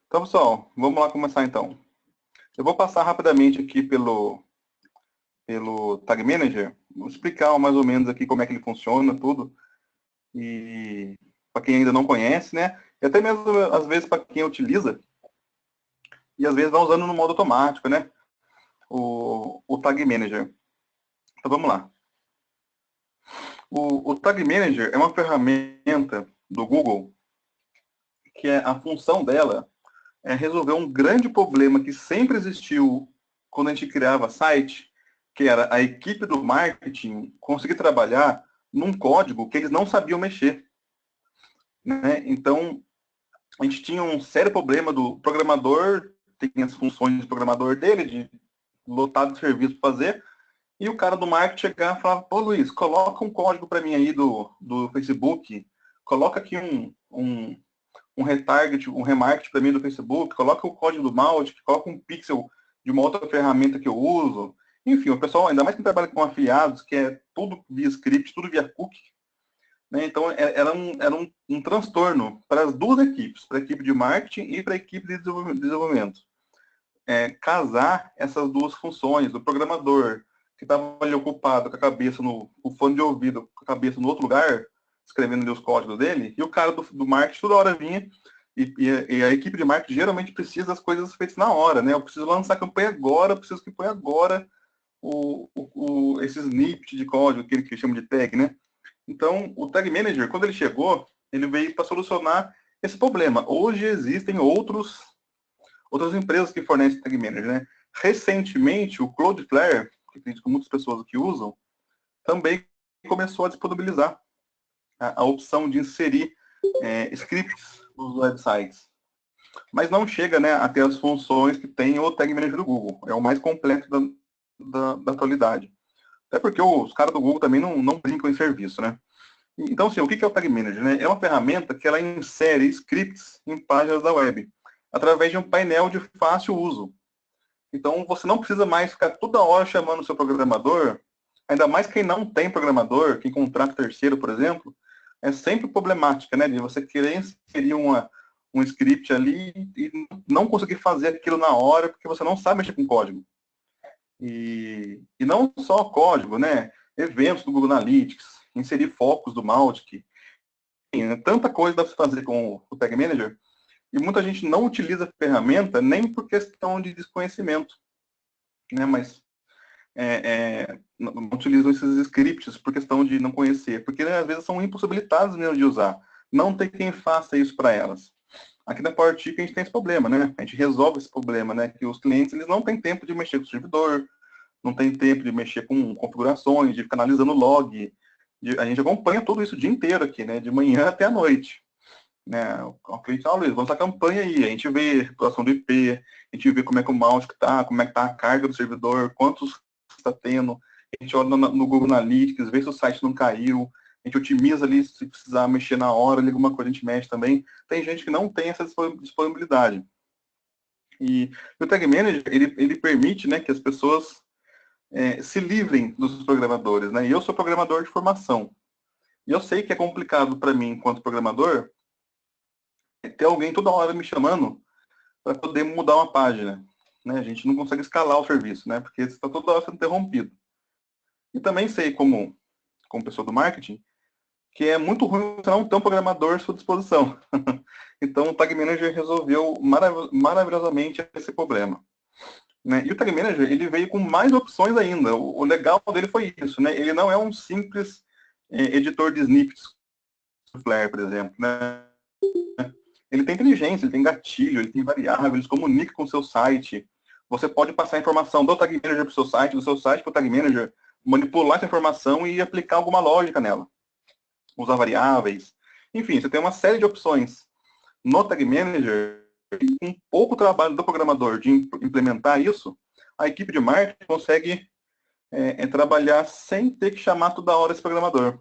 Então, pessoal, vamos lá começar então. Eu vou passar rapidamente aqui pelo Tag Manager, vou explicar mais ou menos aqui como é que ele funciona, tudo. E para quem ainda não conhece, né? E até mesmo, às vezes, para quem utiliza, e às vezes vai usando no modo automático, né? O Tag Manager. Então, vamos lá. O Tag Manager é uma ferramenta do Google que a função dela é resolver um grande problema que sempre existiu quando a gente criava site, que era a equipe do marketing conseguir trabalhar num código que eles não sabiam mexer. Né? Então, a gente tinha um sério problema do programador, tem as funções do programador dele, de lotado de serviço para fazer, e o cara do marketing chegava e falava, pô, Luiz, coloca um código para mim aí do Facebook, coloca aqui um retarget, um remarket para mim do Facebook, coloca o código do Mautic, coloca um pixel de uma outra ferramenta que eu uso. Enfim, o pessoal, ainda mais que trabalha com afiliados, que é tudo via script, tudo via cookie, né? Então era um transtorno para as duas equipes, para a equipe de marketing e para a equipe de desenvolvimento. Casar essas duas funções, o programador que estava ali ocupado com a cabeça no o fone de ouvido, com a cabeça no outro lugar, escrevendo ali os códigos dele, e o cara do marketing toda hora vinha, e a equipe de marketing geralmente precisa das coisas feitas na hora, né? Eu preciso lançar a campanha agora, eu preciso que põe agora esse snippet de código, que ele chama de tag, né? Então, o Tag Manager, quando ele chegou, ele veio para solucionar esse problema. Hoje existem outras empresas que fornecem Tag Manager, né? Recentemente, o Cloudflare, que acredito que muitas pessoas aqui usam, também começou a disponibilizar a opção de inserir scripts nos websites. Mas não chega, né, a ter as funções que tem o Tag Manager do Google. É o mais completo da atualidade. Até porque os caras do Google também não brincam em serviço, né? Então, assim, o que é o Tag Manager? Né? É uma ferramenta que ela insere scripts em páginas da web, através de um painel de fácil uso. Então, você não precisa mais ficar toda hora chamando o seu programador, ainda mais quem não tem programador, quem contrata terceiro, por exemplo, é sempre problemática, né? De você querer inserir um script ali e não conseguir fazer aquilo na hora, porque você não sabe mexer com código. E não só código, né? Eventos do Google Analytics, inserir focos do Mautic, tanta coisa dá para fazer com o Tag Manager, e muita gente não utiliza a ferramenta nem por questão de desconhecimento, né? Mas não utilizam esses scripts por questão de não conhecer, porque né, às vezes são impossibilitadas mesmo de usar. Não tem quem faça isso para elas. Aqui na PowerTik a gente tem esse problema, né? A gente resolve esse problema, né? Que os clientes eles não têm tempo de mexer com o servidor, não tem tempo de mexer com configurações, de ficar analisando log. A gente acompanha tudo isso o dia inteiro aqui, né? De manhã até a noite. Né? O cliente fala, Luiz, vamos a campanha aí, a gente vê a população do IP, a gente vê como é que o mouse está, como é que está a carga do servidor, quantos está tendo, a gente olha no Google Analytics, vê se o site não caiu, a gente otimiza ali, se precisar mexer na hora, ali alguma coisa a gente mexe também. Tem gente que não tem essa disponibilidade. E o Tag Manager, ele permite, né, que as pessoas se livrem dos programadores, né? E eu sou programador de formação. E eu sei que é complicado para mim, enquanto programador, ter alguém toda hora me chamando para poder mudar uma página. Né? A gente não consegue escalar o serviço, né? Porque está toda hora sendo interrompido. E também sei, como pessoa do marketing, que é muito ruim você não ter um programador à sua disposição. Então, o Tag Manager resolveu maravilhosamente esse problema. Né? E o Tag Manager ele veio com mais opções ainda. O legal dele foi isso. Né? Ele não é um simples editor de snippets, Flare, por exemplo. Né? Ele tem inteligência, ele tem gatilho, ele tem variável, ele se comunica com o seu site. Você pode passar a informação do Tag Manager para o seu site, do seu site para o Tag Manager, manipular essa informação e aplicar alguma lógica nela. Usar variáveis. Enfim, você tem uma série de opções. No Tag Manager, com pouco trabalho do programador de implementar isso, a equipe de marketing consegue trabalhar sem ter que chamar toda hora esse programador.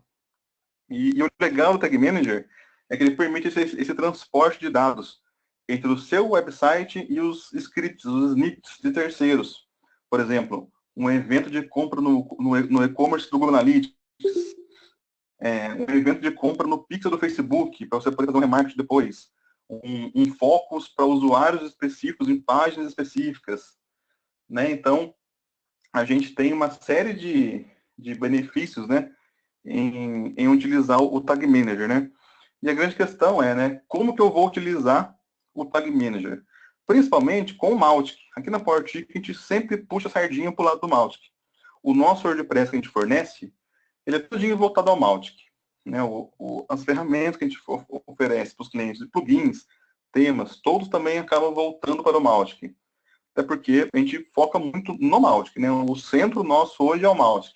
E o legal do Tag Manager é que ele permite esse transporte de dados entre o seu website e os scripts, os snippets de terceiros. Por exemplo, um evento de compra no e-commerce do Google Analytics, um evento de compra no Pixel do Facebook, para você poder fazer um remarketing depois. um focus para usuários específicos em páginas específicas, né? Então, a gente tem uma série de benefícios, né, em utilizar o Tag Manager, né? E a grande questão é, né, como que eu vou utilizar o Tag Manager? Principalmente com o Mautic. Aqui na PowerTik, a gente sempre puxa a sardinha para o lado do Mautic. O nosso WordPress que a gente fornece, ele é todinho voltado ao Mautic. Né? As ferramentas que a gente oferece para os clientes, plugins, temas, todos também acabam voltando para o Mautic. Até porque a gente foca muito no Mautic. Né? O centro nosso hoje é o Mautic.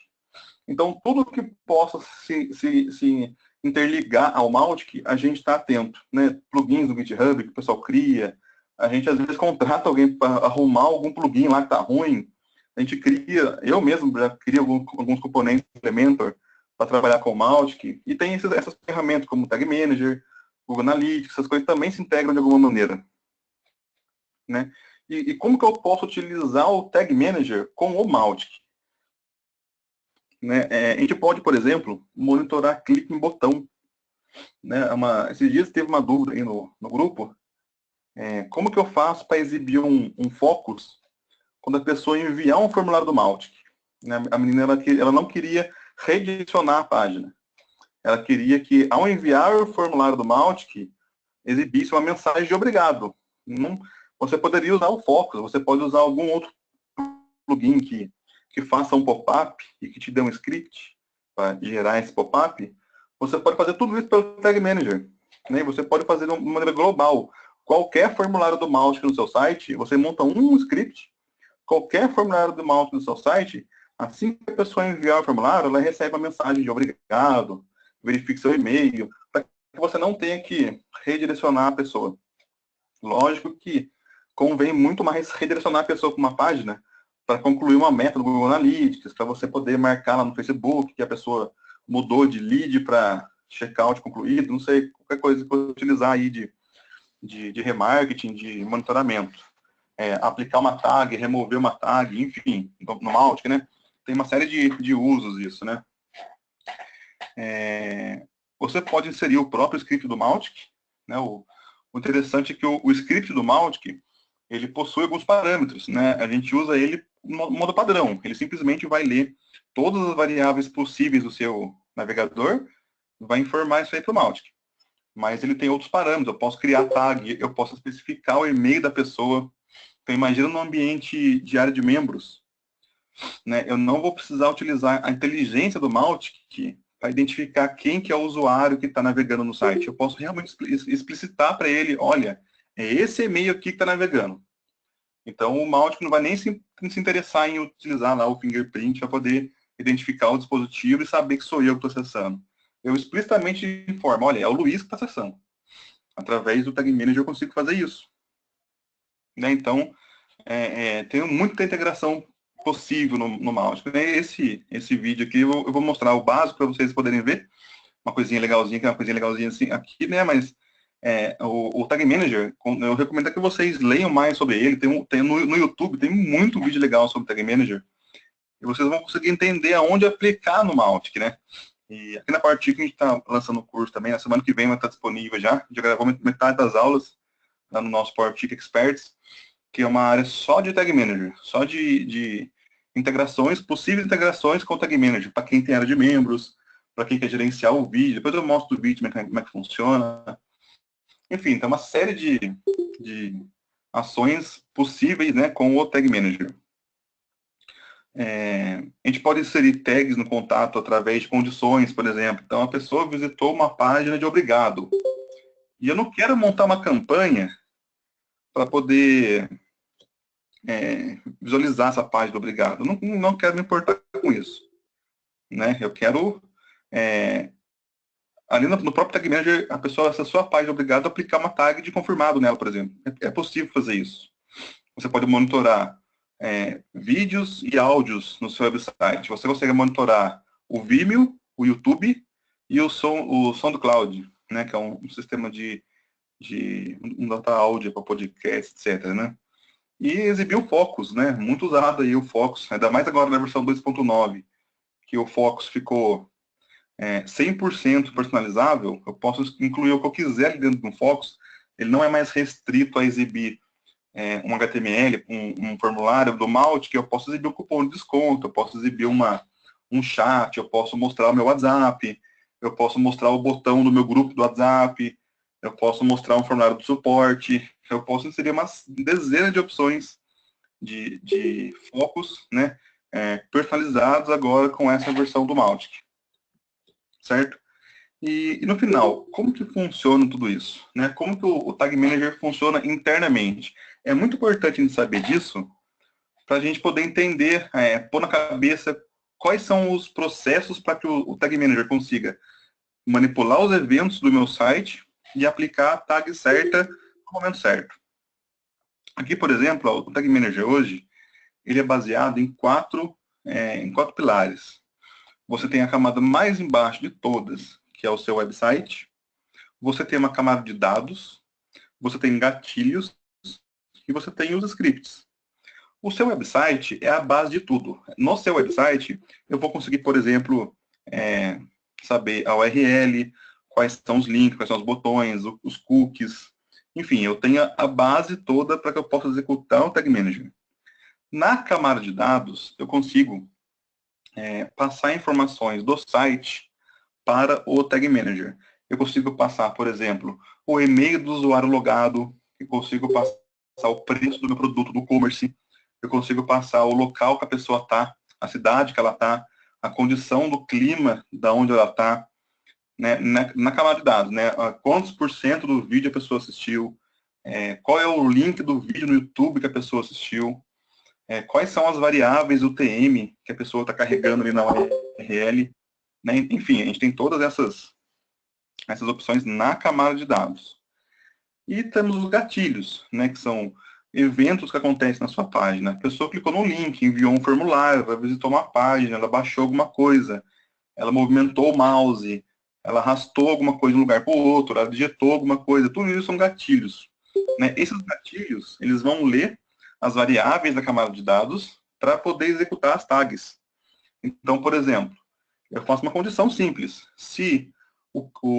Então, tudo que possa se interligar ao Mautic, a gente está atento. Né? Plugins do GitHub que o pessoal cria, a gente às vezes contrata alguém para arrumar algum plugin lá que está ruim. A gente cria, eu mesmo já crio alguns componentes do Elementor para trabalhar com o Mautic. E tem essas ferramentas como o Tag Manager, Google Analytics, essas coisas também se integram de alguma maneira. Né? E como que eu posso utilizar o Tag Manager com o Mautic? Né? A gente pode, por exemplo, monitorar clique em botão. Né? Esses dias teve uma dúvida aí no grupo. Como que eu faço para exibir um focus quando a pessoa enviar um formulário do Mautic? Né? A menina ela não queria redirecionar a página. Ela queria que, ao enviar o formulário do Mautic, exibisse uma mensagem de obrigado. Você poderia usar o focus, você pode usar algum outro plugin que faça um pop-up e que te dê um script para gerar esse pop-up. Você pode fazer tudo isso pelo Tag Manager. Né? Você pode fazer de uma maneira global. Qualquer formulário do Mautic no seu site, você monta um script. Qualquer formulário do Mautic no seu site, assim que a pessoa enviar o formulário, ela recebe uma mensagem de obrigado, verifique seu e-mail, para que você não tenha que redirecionar a pessoa. Lógico que convém muito mais redirecionar a pessoa para uma página para concluir uma meta do Google Analytics, para você poder marcar lá no Facebook que a pessoa mudou de lead para checkout concluído, não sei, qualquer coisa que você utilizar aí de remarketing, de monitoramento. Aplicar uma tag, remover uma tag, enfim, no Mautic, né? Tem uma série de usos isso, né? Você pode inserir o próprio script do Mautic, né? O interessante é que o script do Mautic, ele possui alguns parâmetros, né? A gente usa ele no modo padrão. Ele simplesmente vai ler todas as variáveis possíveis do seu navegador, vai informar isso aí para o Mautic. Mas ele tem outros parâmetros. Eu posso criar tag, eu posso especificar o e-mail da pessoa. Então, imagina no ambiente de área de membros. Né? Eu não vou precisar utilizar a inteligência do Mautic para identificar quem que é o usuário que está navegando no site. Eu posso realmente explicitar para ele, olha, é esse e-mail aqui que está navegando. Então, o Mautic não vai nem se interessar em utilizar lá o fingerprint para poder identificar o dispositivo e saber que sou eu que estou acessando. Eu explicitamente informo, olha, é o Luiz que está acessando. Através do Tag Manager eu consigo fazer isso. Né? Então, tem muita integração possível no Mautic. Esse vídeo aqui eu vou mostrar o básico para vocês poderem ver. Uma coisinha legalzinha, que é uma coisinha legalzinha assim aqui, né? Mas o Tag Manager, eu recomendo que vocês leiam mais sobre ele. Tem no YouTube, tem muito vídeo legal sobre o Tag Manager. E vocês vão conseguir entender aonde aplicar no Mautic, né? E aqui na parte que a gente está lançando o curso também, na semana que vem vai estar disponível já. Já gravou metade das aulas lá no nosso PowerTik Experts, que é uma área só de Tag Manager, só de integrações, possíveis integrações com o Tag Manager, para quem tem área de membros, para quem quer gerenciar o vídeo. Depois eu mostro o vídeo como é que funciona. Enfim, tem uma série de ações possíveis, né, com o Tag Manager. A gente pode inserir tags no contato através de condições, por exemplo. Então, a pessoa visitou uma página de obrigado. E eu não quero montar uma campanha para poder visualizar essa página do obrigado. Eu não quero me importar com isso. Né? Eu quero, ali no próprio Tag Manager, a pessoa acessou a página do obrigado, aplicar uma tag de confirmado nela, por exemplo. É possível fazer isso. Você pode monitorar vídeos e áudios no seu website. Você consegue monitorar o Vimeo, o YouTube e o SoundCloud, né, que é um sistema de um data áudio para podcast, etc. Né? E exibir o Focus, né, muito usado aí o Focus, ainda mais agora na versão 2.9, que o Focus ficou 100% personalizável. Eu posso incluir o que eu quiser dentro do Focus. ele não é mais restrito a exibir um HTML, um formulário do Mautic, eu posso exibir um cupom de desconto, eu posso exibir um chat, eu posso mostrar o meu WhatsApp, eu posso mostrar o botão do meu grupo do WhatsApp, eu posso mostrar um formulário de suporte, eu posso inserir uma dezena de opções de focos, né, personalizados agora com essa versão do Mautic, certo? E no final, como que funciona tudo isso? Né? Como que o Tag Manager funciona internamente? É muito importante a gente saber disso para a gente poder entender, pôr na cabeça quais são os processos para que o Tag Manager consiga manipular os eventos do meu site e aplicar a tag certa no momento certo. Aqui, por exemplo, o Tag Manager hoje, ele é baseado em quatro pilares. Você tem a camada mais embaixo de todas, que é o seu website. Você tem uma camada de dados, você tem gatilhos e você tem os scripts. O seu website é a base de tudo. No seu website, eu vou conseguir, por exemplo, saber a URL, quais são os links, quais são os botões, os cookies. Enfim, eu tenho a base toda para que eu possa executar o Tag Manager. Na camada de dados, eu consigo passar informações do site para o Tag Manager. Eu consigo passar, por exemplo, o e-mail do usuário logado, eu consigo passar o preço do meu produto no e-commerce, eu consigo passar o local que a pessoa está, a cidade que ela está, a condição do clima da onde ela está, né, na camada de dados, né, quantos por cento do vídeo a pessoa assistiu, qual é o link do vídeo no YouTube que a pessoa assistiu, quais são as variáveis UTM que a pessoa está carregando ali na URL, né, enfim, a gente tem todas essas opções na camada de dados. E temos os gatilhos, né, que são eventos que acontecem na sua página. A pessoa clicou no link, enviou um formulário, ela visitou uma página, ela baixou alguma coisa, ela movimentou o mouse, ela arrastou alguma coisa de um lugar para o outro, ela digitou alguma coisa, tudo isso são gatilhos. Né? Esses gatilhos, eles vão ler as variáveis da camada de dados para poder executar as tags. Então, por exemplo, eu faço uma condição simples. Se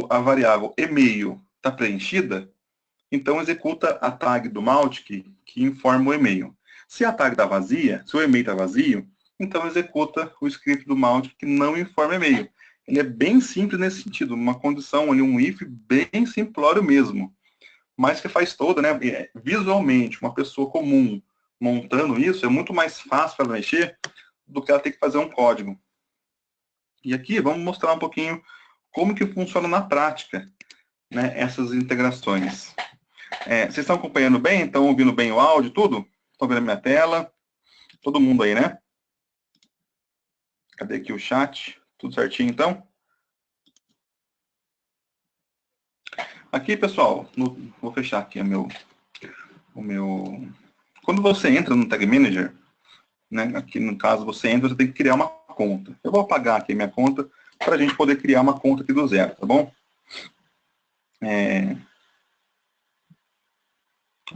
a variável e-mail está preenchida, então executa a tag do Mautic que informa o e-mail. Se a tag está vazia, se o e-mail está vazio, então executa o script do Mautic que não informa e-mail. Ele é bem simples nesse sentido, uma condição ali, um if bem simplório mesmo, mas que faz toda, né? Visualmente, uma pessoa comum montando isso, é muito mais fácil para ela mexer do que ela ter que fazer um código. E aqui vamos mostrar um pouquinho como que funciona na prática, né, essas integrações. Vocês estão acompanhando bem? Estão ouvindo bem o áudio, tudo? Estão vendo a minha tela? Todo mundo aí, né? Cadê aqui o chat? Tudo certinho, então? Aqui, pessoal, vou fechar aqui o meu... Quando você entra no Tag Manager, né, aqui no caso você entra, você tem que criar uma conta. Eu vou apagar aqui a minha conta para a gente poder criar uma conta aqui do zero, tá bom?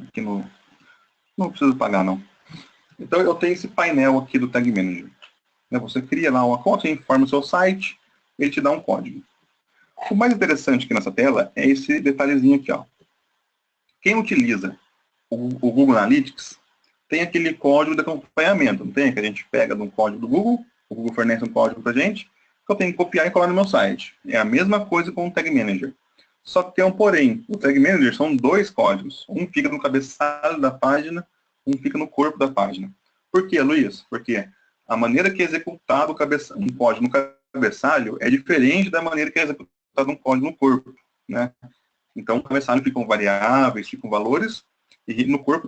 Aqui não preciso pagar, não. Então, eu tenho esse painel aqui do Tag Manager. Você cria lá uma conta, informa o seu site, ele te dá um código. O mais interessante aqui nessa tela é esse detalhezinho aqui, ó. Quem utiliza o Google Analytics tem aquele código de acompanhamento, não tem? Que a gente pega de um código do Google, o Google fornece um código para a gente, que eu tenho que copiar e colar no meu site. É a mesma coisa com o Tag Manager. Só que tem um porém. O Tag Manager são dois códigos. Um fica no cabeçalho da página, um fica no corpo da página. Por quê, Luiz? Porque a maneira que é executado um código no cabeçalho é diferente da maneira que é executado um código no corpo, né? Então, no cabeçalho ficam variáveis, ficam valores, e no corpo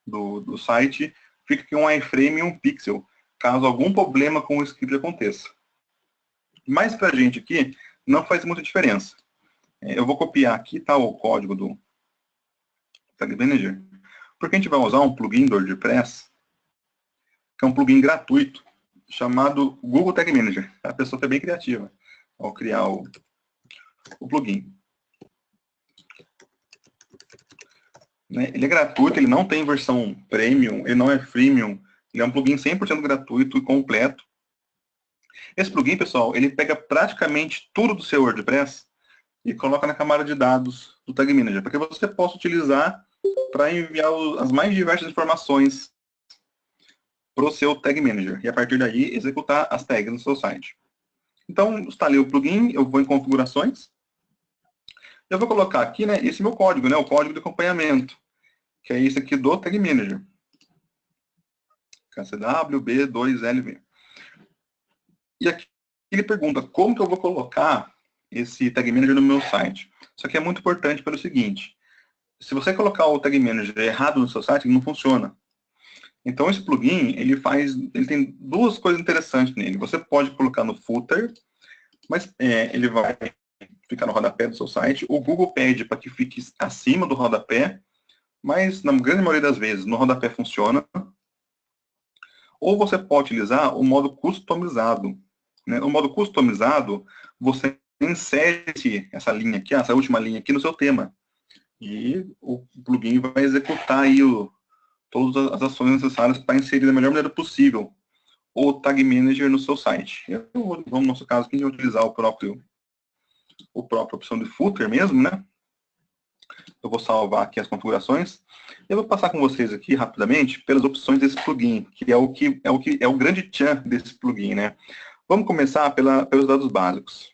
do site fica aqui um iframe e um pixel, caso algum problema com o script aconteça. Mas para a gente aqui, não faz muita diferença. Eu vou copiar aqui, tá, o código do Tag Manager, porque a gente vai usar um plugin do WordPress, que é um plugin gratuito, chamado Google Tag Manager. A pessoa foi bem criativa ao criar o plugin. Ele é gratuito, ele não tem versão premium, ele não é freemium, ele é um plugin 100% gratuito e completo. Esse plugin, pessoal, ele pega praticamente tudo do seu WordPress e coloca na camada de dados do Tag Manager, para que você possa utilizar para enviar as mais diversas informações para o seu Tag Manager, e a partir daí executar as tags no seu site. Então, instalei o plugin, eu vou em configurações, eu vou colocar aqui, né, esse meu código, né, o código de acompanhamento, que é esse aqui do Tag Manager. KCW-B2LV. E aqui ele pergunta como que eu vou colocar esse Tag Manager no meu site. Isso aqui é muito importante pelo seguinte, se você colocar o Tag Manager errado no seu site, ele não funciona. Então esse plugin, ele tem duas coisas interessantes nele. Você pode colocar no footer, mas ele vai ficar no rodapé do seu site. O Google pede para que fique acima do rodapé, mas na grande maioria das vezes no rodapé funciona. Ou você pode utilizar o modo customizado. Né? O modo customizado, você insere essa linha aqui, essa última linha aqui no seu tema. E o plugin vai executar aí todas as ações necessárias para inserir da melhor maneira possível o Tag Manager no seu site. Vamos, no nosso caso, aqui, utilizar a própria opção de footer mesmo, né? Eu vou salvar aqui as configurações. Eu vou passar com vocês aqui rapidamente pelas opções desse plugin, que é o grande tchan desse plugin, né? Vamos começar pelos dados básicos.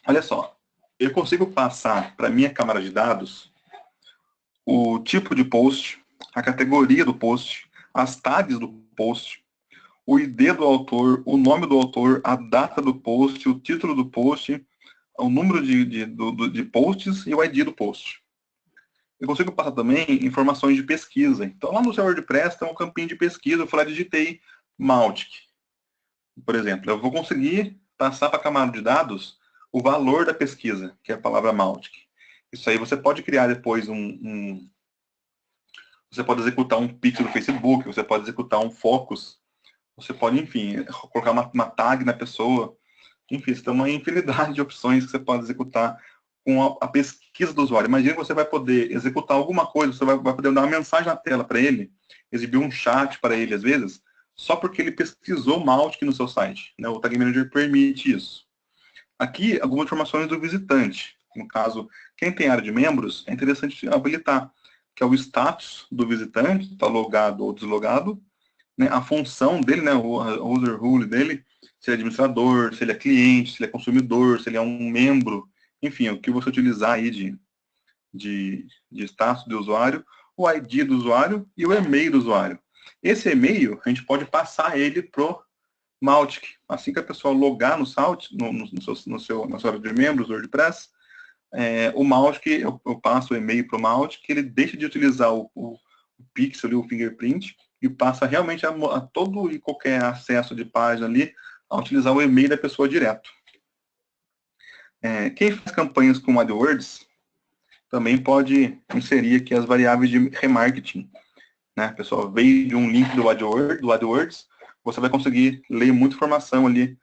Olha só, eu consigo passar para minha camada de dados o tipo de post, a categoria do post, as tags do post, o ID do autor, o nome do autor, a data do post, o título do post, o número de posts e o ID do post. Eu consigo passar também informações de pesquisa. Então, lá no seu WordPress tem um campinho de pesquisa, eu fui lá e digitei Mautic. Por exemplo, eu vou conseguir passar para a camada de dados o valor da pesquisa, que é a palavra Mautic. Isso aí você pode criar depois você pode executar um pixel do Facebook, você pode executar um focus, você pode, enfim, colocar uma tag na pessoa. Enfim, você tem uma infinidade de opções que você pode executar com a pesquisa do usuário. Imagina que você vai poder executar alguma coisa, você vai poder dar uma mensagem na tela para ele, exibir um chat para ele, às vezes, só porque ele pesquisou Mautic no seu site. Né? O Tag Manager permite isso. Aqui, algumas informações do visitante. No caso, quem tem área de membros, é interessante habilitar, que é o status do visitante, está logado ou deslogado, né? A função dele, né? O user role dele, se ele é administrador, se ele é cliente, se ele é consumidor, se ele é um membro, enfim, o que você utilizar aí de status do usuário, o ID do usuário e o e-mail do usuário. Esse e-mail, a gente pode passar ele pro Mautic. Assim que a pessoa logar no site, na sua área de membros do WordPress, o Mautic, eu passo o e-mail para o Mautic, que ele deixa de utilizar o pixel, o fingerprint, e passa realmente a todo e qualquer acesso de página ali, a utilizar o e-mail da pessoa direto. Quem faz campanhas com AdWords, também pode inserir aqui as variáveis de remarketing. Né? A pessoa veio de um link do AdWords, você vai conseguir ler muita informação ali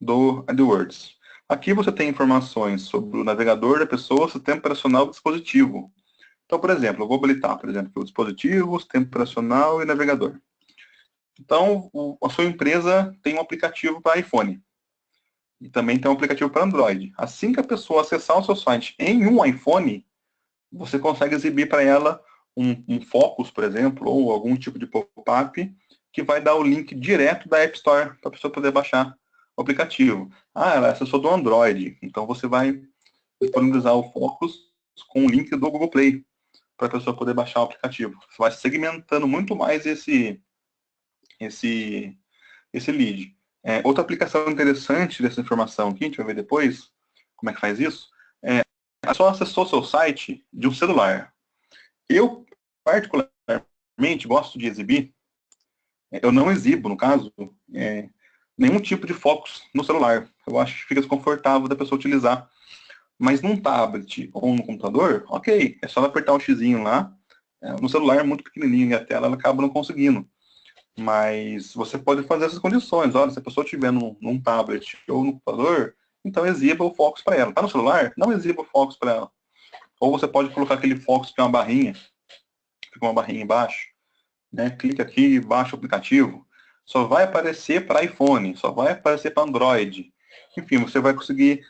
do AdWords. Aqui você tem informações sobre o navegador da pessoa, sistema operacional do dispositivo. Então, por exemplo, eu vou habilitar, por exemplo, o dispositivo, sistema operacional e navegador. Então, a sua empresa tem um aplicativo para iPhone. E também tem um aplicativo para Android. Assim que a pessoa acessar o seu site em um iPhone, você consegue exibir para ela um Focus, por exemplo, ou algum tipo de pop-up, que vai dar o link direto da App Store para a pessoa poder baixar o aplicativo. Ela acessou do Android, então você vai disponibilizar o Focus com o link do Google Play, para a pessoa poder baixar o aplicativo. Você vai segmentando muito mais esse lead. Outra aplicação interessante dessa informação aqui, a gente vai ver depois como é que faz isso, a pessoa acessou seu site de um celular. Eu, particularmente, gosto de exibir, eu não exibo, no caso, nenhum tipo de focus no celular. Eu acho que fica desconfortável da pessoa utilizar. Mas num tablet ou no computador, ok, é só apertar o xizinho lá. No celular é muito pequenininho e a tela ela acaba não conseguindo. Mas você pode fazer essas condições. Olha, se a pessoa estiver num tablet ou no computador, então exiba o Focus para ela. Está no celular? Não exiba o Focus para ela. Ou você pode colocar aquele Focus que é uma barrinha, fica uma barrinha embaixo, né? Clica aqui, baixa o aplicativo. Só vai aparecer para iPhone, só vai aparecer para Android. Enfim, você vai conseguir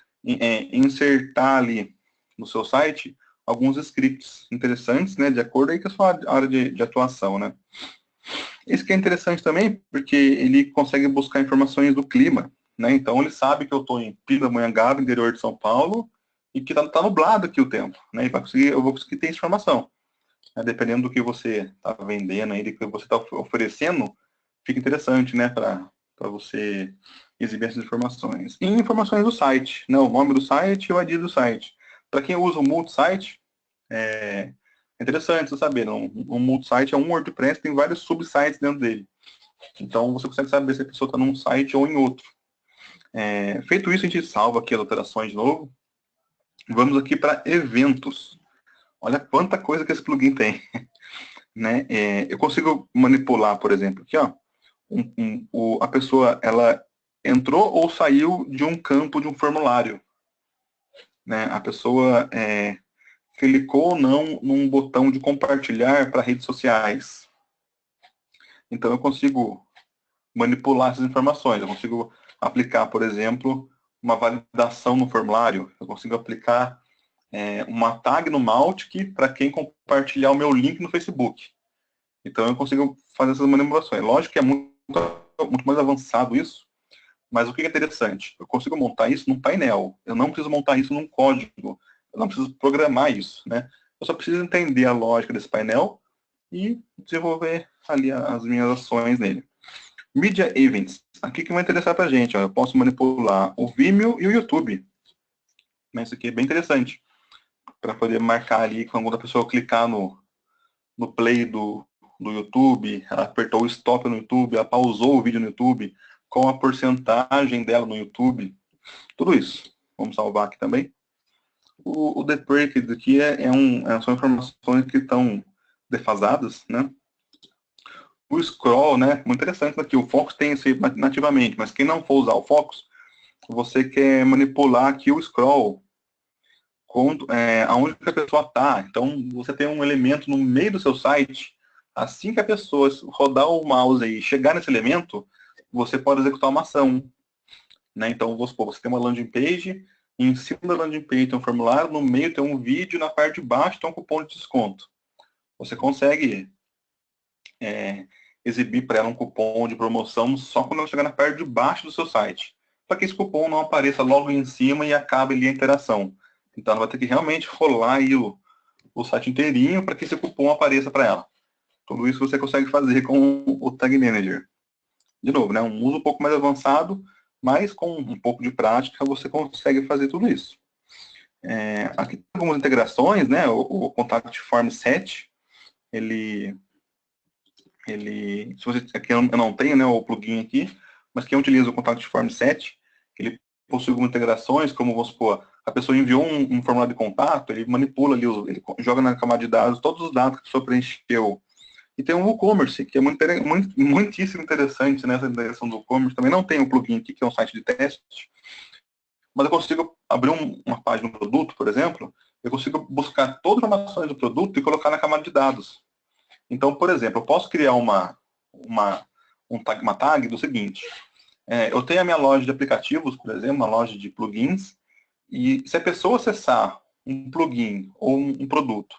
insertar ali no seu site alguns scripts interessantes, né, de acordo aí com a sua área de atuação, né. Isso que é interessante também, porque ele consegue buscar informações do clima, né, então ele sabe que eu estou em Pindamonhangaba, interior de São Paulo, e que tá nublado aqui o tempo, né, e eu vou conseguir ter informação. Né, dependendo do que você está vendendo aí, do que você está oferecendo, fica interessante, né, para você exibir essas informações. E informações do site, né, o nome do site e o ID do site. Para quem usa o multi-site, é interessante você saber, um multi-site é um WordPress, tem vários subsites dentro dele. Então, você consegue saber se a pessoa está num site ou em outro. Feito isso, a gente salva aqui as alterações de novo. Vamos aqui para eventos. Olha quanta coisa que esse plugin tem. Né? Eu consigo manipular, por exemplo, aqui, ó, a pessoa ela entrou ou saiu de um campo de um formulário. Né? A pessoa clicou ou não num botão de compartilhar para redes sociais. Então eu consigo manipular essas informações. Eu consigo aplicar, por exemplo, uma validação no formulário. Eu consigo aplicar uma tag no Mautic para quem compartilhar o meu link no Facebook. Então eu consigo fazer essas manipulações. Lógico que é muito mais avançado isso, mas o que é interessante? Eu consigo montar isso num painel. Eu não preciso montar isso num código. Eu não preciso programar isso, né? Eu só preciso entender a lógica desse painel e desenvolver ali as minhas ações nele. Media Events. Aqui que vai interessar pra gente. Ó. Eu posso manipular o Vimeo e o YouTube. Isso aqui é bem interessante. Para poder marcar ali, quando a pessoa clicar no play do YouTube, ela apertou o stop no YouTube, ela pausou o vídeo no YouTube, com a porcentagem dela no YouTube, tudo isso. Vamos salvar aqui também. O debreak aqui são informações que estão defasadas, né? O scroll, né? Muito interessante aqui. O Focus tem isso nativamente, mas quem não for usar o Focus, você quer manipular aqui o scroll, aonde que a pessoa está. Então, você tem um elemento no meio do seu site. Assim que a pessoa rodar o mouse e chegar nesse elemento, você pode executar uma ação. Né? Então, vamos supor, você tem uma landing page, e em cima da landing page tem um formulário, no meio tem um vídeo, na parte de baixo tem um cupom de desconto. Você consegue exibir para ela um cupom de promoção só quando ela chegar na parte de baixo do seu site, para que esse cupom não apareça logo em cima e acabe ali a interação. Então, ela vai ter que realmente rolar aí o site inteirinho para que esse cupom apareça para ela. Tudo isso você consegue fazer com o Tag Manager. De novo, né, um uso um pouco mais avançado, mas com um pouco de prática você consegue fazer tudo isso. Aqui tem algumas integrações, né, o Contact Form Set, se você, aqui eu não tenho, né, o plugin aqui, mas quem utiliza o Contact Form Set, ele possui algumas integrações, como, vamos supor, a pessoa enviou um formulário de contato, ele manipula ali, ele joga na camada de dados todos os dados que a pessoa preencheu. E tem o WooCommerce, que é muitíssimo interessante nessa integração do WooCommerce. Também não tem um plugin aqui, que é um site de teste, mas eu consigo abrir uma página do produto, por exemplo, eu consigo buscar todas as informações do produto e colocar na camada de dados. Então, por exemplo, eu posso criar uma tag do seguinte: eu tenho a minha loja de aplicativos, por exemplo, uma loja de plugins, e se a pessoa acessar um plugin ou um produto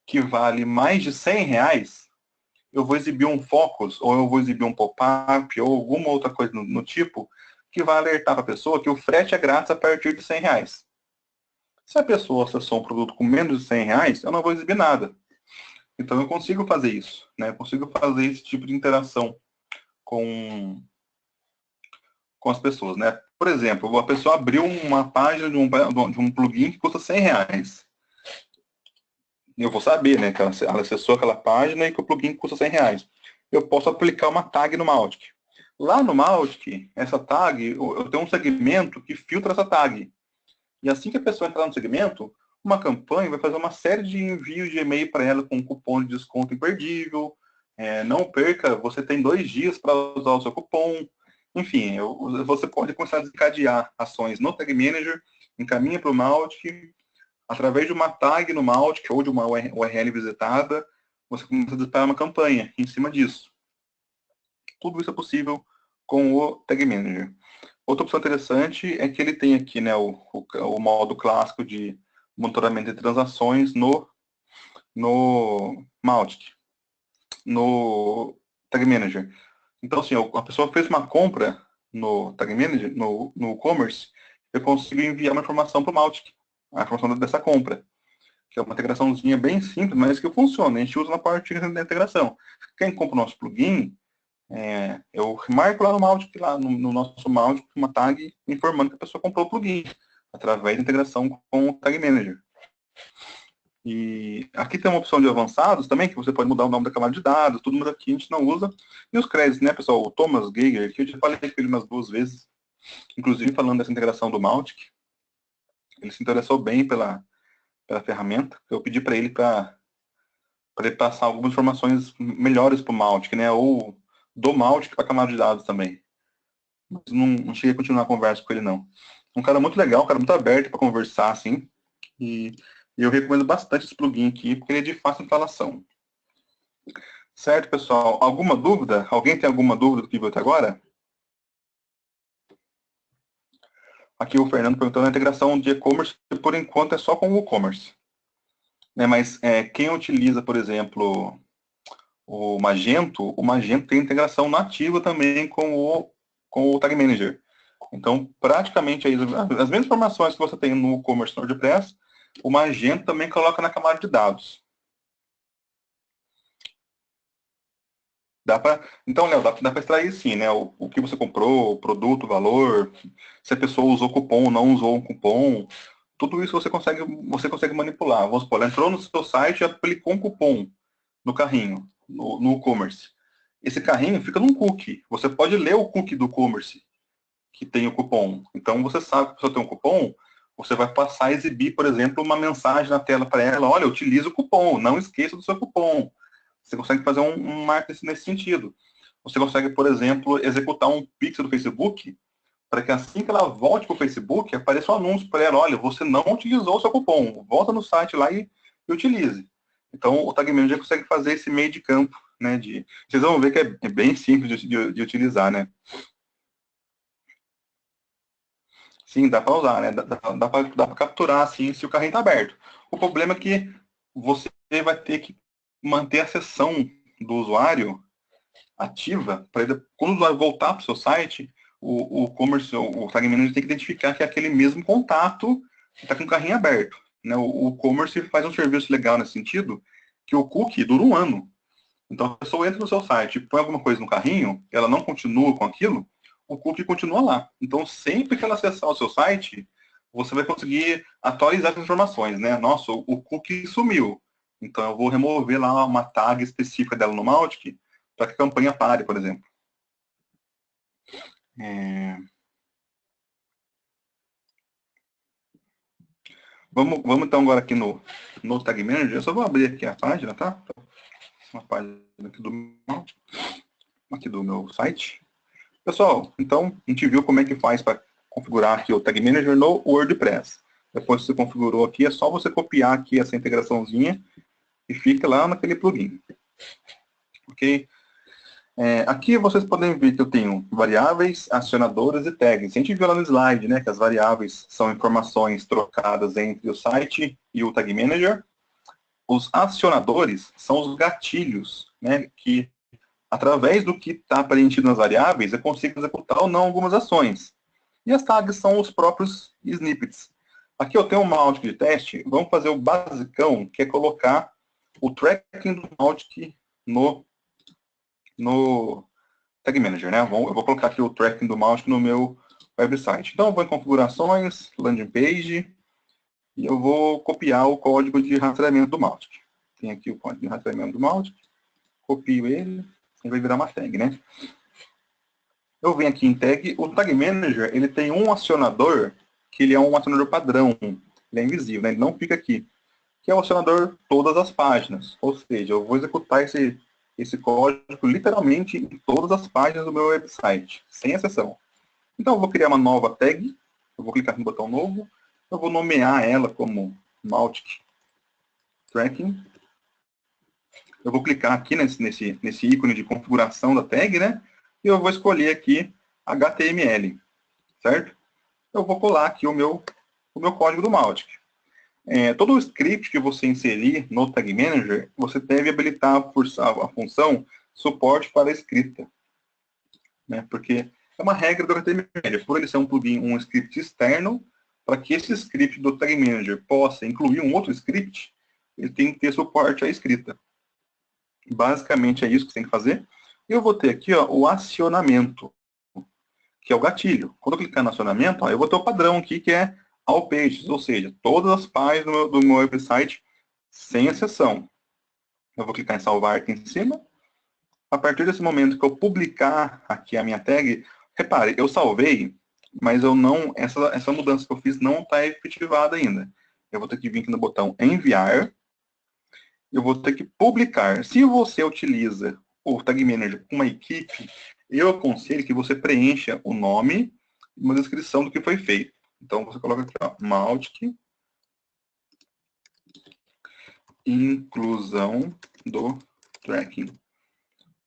que vale mais de R$100, eu vou exibir um focus, ou eu vou exibir um pop-up, ou alguma outra coisa no tipo, que vai alertar para a pessoa que o frete é grátis a partir de R$100. Se a pessoa acessou um produto com menos de R$100, eu não vou exibir nada. Então eu consigo fazer isso, né? Eu consigo fazer esse tipo de interação com as pessoas, né? Por exemplo, a pessoa abriu uma página de um plugin que custa R$100. Eu vou saber, né, que ela acessou aquela página e que o plugin custa R$100. Eu posso aplicar uma tag no Mautic. Lá no Mautic, essa tag, eu tenho um segmento que filtra essa tag. E assim que a pessoa entrar no segmento, uma campanha vai fazer uma série de envios de e-mail para ela com um cupom de desconto imperdível. Não perca, você tem 2 dias para usar o seu cupom. Enfim, você pode começar a desencadear ações no Tag Manager, encaminha para o Mautic, através de uma tag no Mautic ou de uma URL visitada, você começa a disparar uma campanha em cima disso. Tudo isso é possível com o Tag Manager. Outra opção interessante é que ele tem aqui, né, o modo clássico de monitoramento de transações no Mautic, no Tag Manager. Então, assim, a pessoa fez uma compra no Tag Manager, no e-commerce, eu consigo enviar uma informação para o Mautic, a informação dessa compra, que é uma integraçãozinha bem simples, mas que funciona. A gente usa na parte da integração. Quem compra o nosso plugin, eu marco lá no Mautic, lá no nosso Mautic, uma tag informando que a pessoa comprou o plugin, através da integração com o Tag Manager. E aqui tem uma opção de avançados também, que você pode mudar o nome da camada de dados, tudo, mas aqui a gente não usa. E os créditos, né, pessoal? O Thomas Geiger, que eu já falei com ele umas 2 vezes, inclusive falando dessa integração do Mautic. Ele se interessou bem pela ferramenta. Eu pedi para ele ele passar algumas informações melhores para o Mautic, né? Ou do Mautic para a camada de dados também. Mas não cheguei a continuar a conversa com ele, não. Um cara muito legal, um cara muito aberto para conversar, assim. E eu recomendo bastante esse plugin aqui, porque ele é de fácil instalação. Certo, pessoal? Alguma dúvida? Alguém tem alguma dúvida do que viu até agora? Aqui o Fernando perguntando a integração de e-commerce, por enquanto é só com o e-commerce. Né, mas quem utiliza, por exemplo, o Magento tem integração nativa também com o Tag Manager. Então, praticamente, aí, as mesmas informações que você tem no e-commerce no WordPress, o Magento também coloca na camada de dados. Então, Léo, dá para extrair sim, né? O que você comprou, o produto, o valor, se a pessoa usou cupom ou não usou um cupom, tudo isso você consegue manipular. Vamos supor, ela entrou no seu site e aplicou um cupom no carrinho, no e-commerce. Esse carrinho fica num cookie. Você pode ler o cookie do e-commerce que tem o cupom. Então, você sabe que a pessoa tem um cupom, você vai passar a exibir, por exemplo, uma mensagem na tela para ela: olha, utilize o cupom, não esqueça do seu cupom. Você consegue fazer um marketing nesse sentido. Você consegue, por exemplo, executar um pixel do Facebook para que assim que ela volte para o Facebook, apareça um anúncio para ela: olha, você não utilizou o seu cupom, volta no site lá e utilize. Então, o Tag Manager consegue fazer esse meio de campo, né? Vocês vão ver que é bem simples de utilizar, né? Sim, dá para usar, né? Dá para capturar, assim, se o carrinho está aberto. O problema é que você vai ter que manter a sessão do usuário ativa, para quando o usuário voltar para o seu site, o e-commerce, o Tag Manager tem que identificar que é aquele mesmo contato que está com o carrinho aberto. Né? O e-commerce faz um serviço legal nesse sentido, que o cookie dura 1 ano. Então, a pessoa entra no seu site, põe alguma coisa no carrinho, ela não continua com aquilo, o cookie continua lá. Então, sempre que ela acessar o seu site, você vai conseguir atualizar as informações, né? Nossa, o cookie sumiu. Então, eu vou remover lá uma tag específica dela no Mautic para que a campanha pare, por exemplo. Vamos então agora aqui no Tag Manager. Eu só vou abrir aqui a página, tá? Uma página aqui aqui do meu site. Pessoal, então a gente viu como é que faz para configurar aqui o Tag Manager no WordPress. Depois que você configurou aqui, é só você copiar aqui essa integraçãozinha e fica lá naquele plugin. Ok? Aqui vocês podem ver que eu tenho variáveis, acionadores e tags. A gente viu lá no slide, né, que as variáveis são informações trocadas entre o site e o Tag Manager. Os acionadores são os gatilhos, né, que através do que está preenchido nas variáveis, eu consigo executar ou não algumas ações. E as tags são os próprios snippets. Aqui eu tenho um Mautic de teste, vamos fazer o basicão, que é colocar o tracking do Mautic no Tag Manager, né? Eu vou colocar aqui o tracking do Mautic no meu website. Então eu vou em configurações, landing page, e eu vou copiar o código de rastreamento do Mautic. Tem aqui o código de rastreamento do Mautic, copio ele, e vai virar uma tag, né? Eu venho aqui em tag, o Tag Manager, ele tem um acionador, que ele é um acionador padrão, ele é invisível, né? Ele não fica aqui, que é o acionador todas as páginas, ou seja, eu vou executar esse código literalmente em todas as páginas do meu website, sem exceção. Então eu vou criar uma nova tag, eu vou clicar no botão novo, eu vou nomear ela como Mautic Tracking, eu vou clicar aqui nesse ícone de configuração da tag, né? E eu vou escolher aqui HTML. certo? Eu vou colar aqui o meu código do Mautic. Todo o script que você inserir no Tag Manager, você deve habilitar a função suporte para escrita, né? Porque é uma regra do HTML, por ele ser um plugin, um script externo, para que esse script do Tag Manager possa incluir um outro script, ele tem que ter suporte à escrita. Basicamente é isso que você tem que fazer. Eu vou ter aqui, ó, o acionamento, que é o gatilho. Quando eu clicar no acionamento, ó, eu vou ter o padrão aqui, que é all pages, ou seja, todas as páginas do meu website, sem exceção. Eu vou clicar em salvar aqui em cima. A partir desse momento que eu publicar aqui a minha tag, repare, eu salvei, mas eu não, essa mudança que eu fiz não está efetivada ainda. Eu vou ter que vir aqui no botão enviar, eu vou ter que publicar. Se você utiliza o Tag Manager com uma equipe, eu aconselho que você preencha o nome e uma descrição do que foi feito. Então, você coloca aqui, ó, Mautic, inclusão do tracking.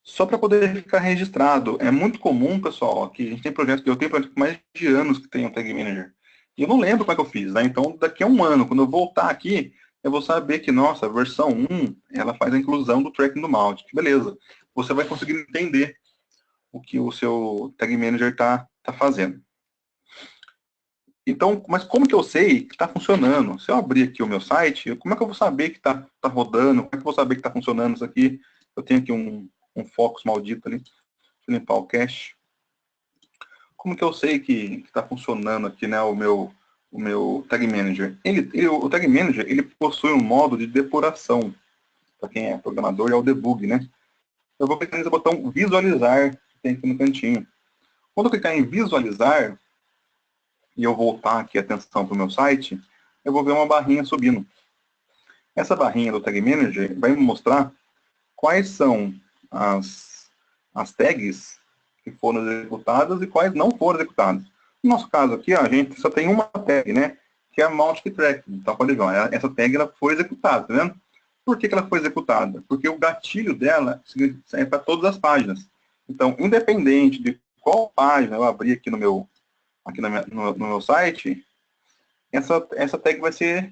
Só para poder ficar registrado. É muito comum, pessoal, que a gente tem projetos, eu tenho projetos com mais de anos que tem um Tag Manager. E eu não lembro como é que eu fiz, né? Então, daqui a um ano, quando eu voltar aqui, eu vou saber que, nossa, a versão 1, ela faz a inclusão do tracking do Mautic. Beleza. Você vai conseguir entender o que o seu Tag Manager está fazendo. Então, mas como que eu sei que está funcionando? Se eu abrir aqui o meu site, como é que eu vou saber que está rodando? Como é que eu vou saber que está funcionando isso aqui? Eu tenho aqui um focus maldito ali. Deixa eu limpar o cache. Como que eu sei que está funcionando aqui, né, o meu Tag Manager? O Tag Manager, ele possui um modo de depuração. Para quem é programador, é o debug, né? Eu vou clicar nesse botão visualizar, que tem aqui no cantinho. Quando eu clicar em visualizar, e eu voltar aqui a atenção para o meu site, eu vou ver uma barrinha subindo. Essa barrinha do Tag Manager vai me mostrar quais são as tags que foram executadas e quais não foram executadas. No nosso caso aqui, a gente só tem uma tag, né? Que é a Mautic Tracking. Então, pode ver, essa tag ela foi executada, tá vendo? Por que ela foi executada? Porque o gatilho dela é para todas as páginas. Então, independente de qual página eu abrir aqui no meu site, essa tag vai ser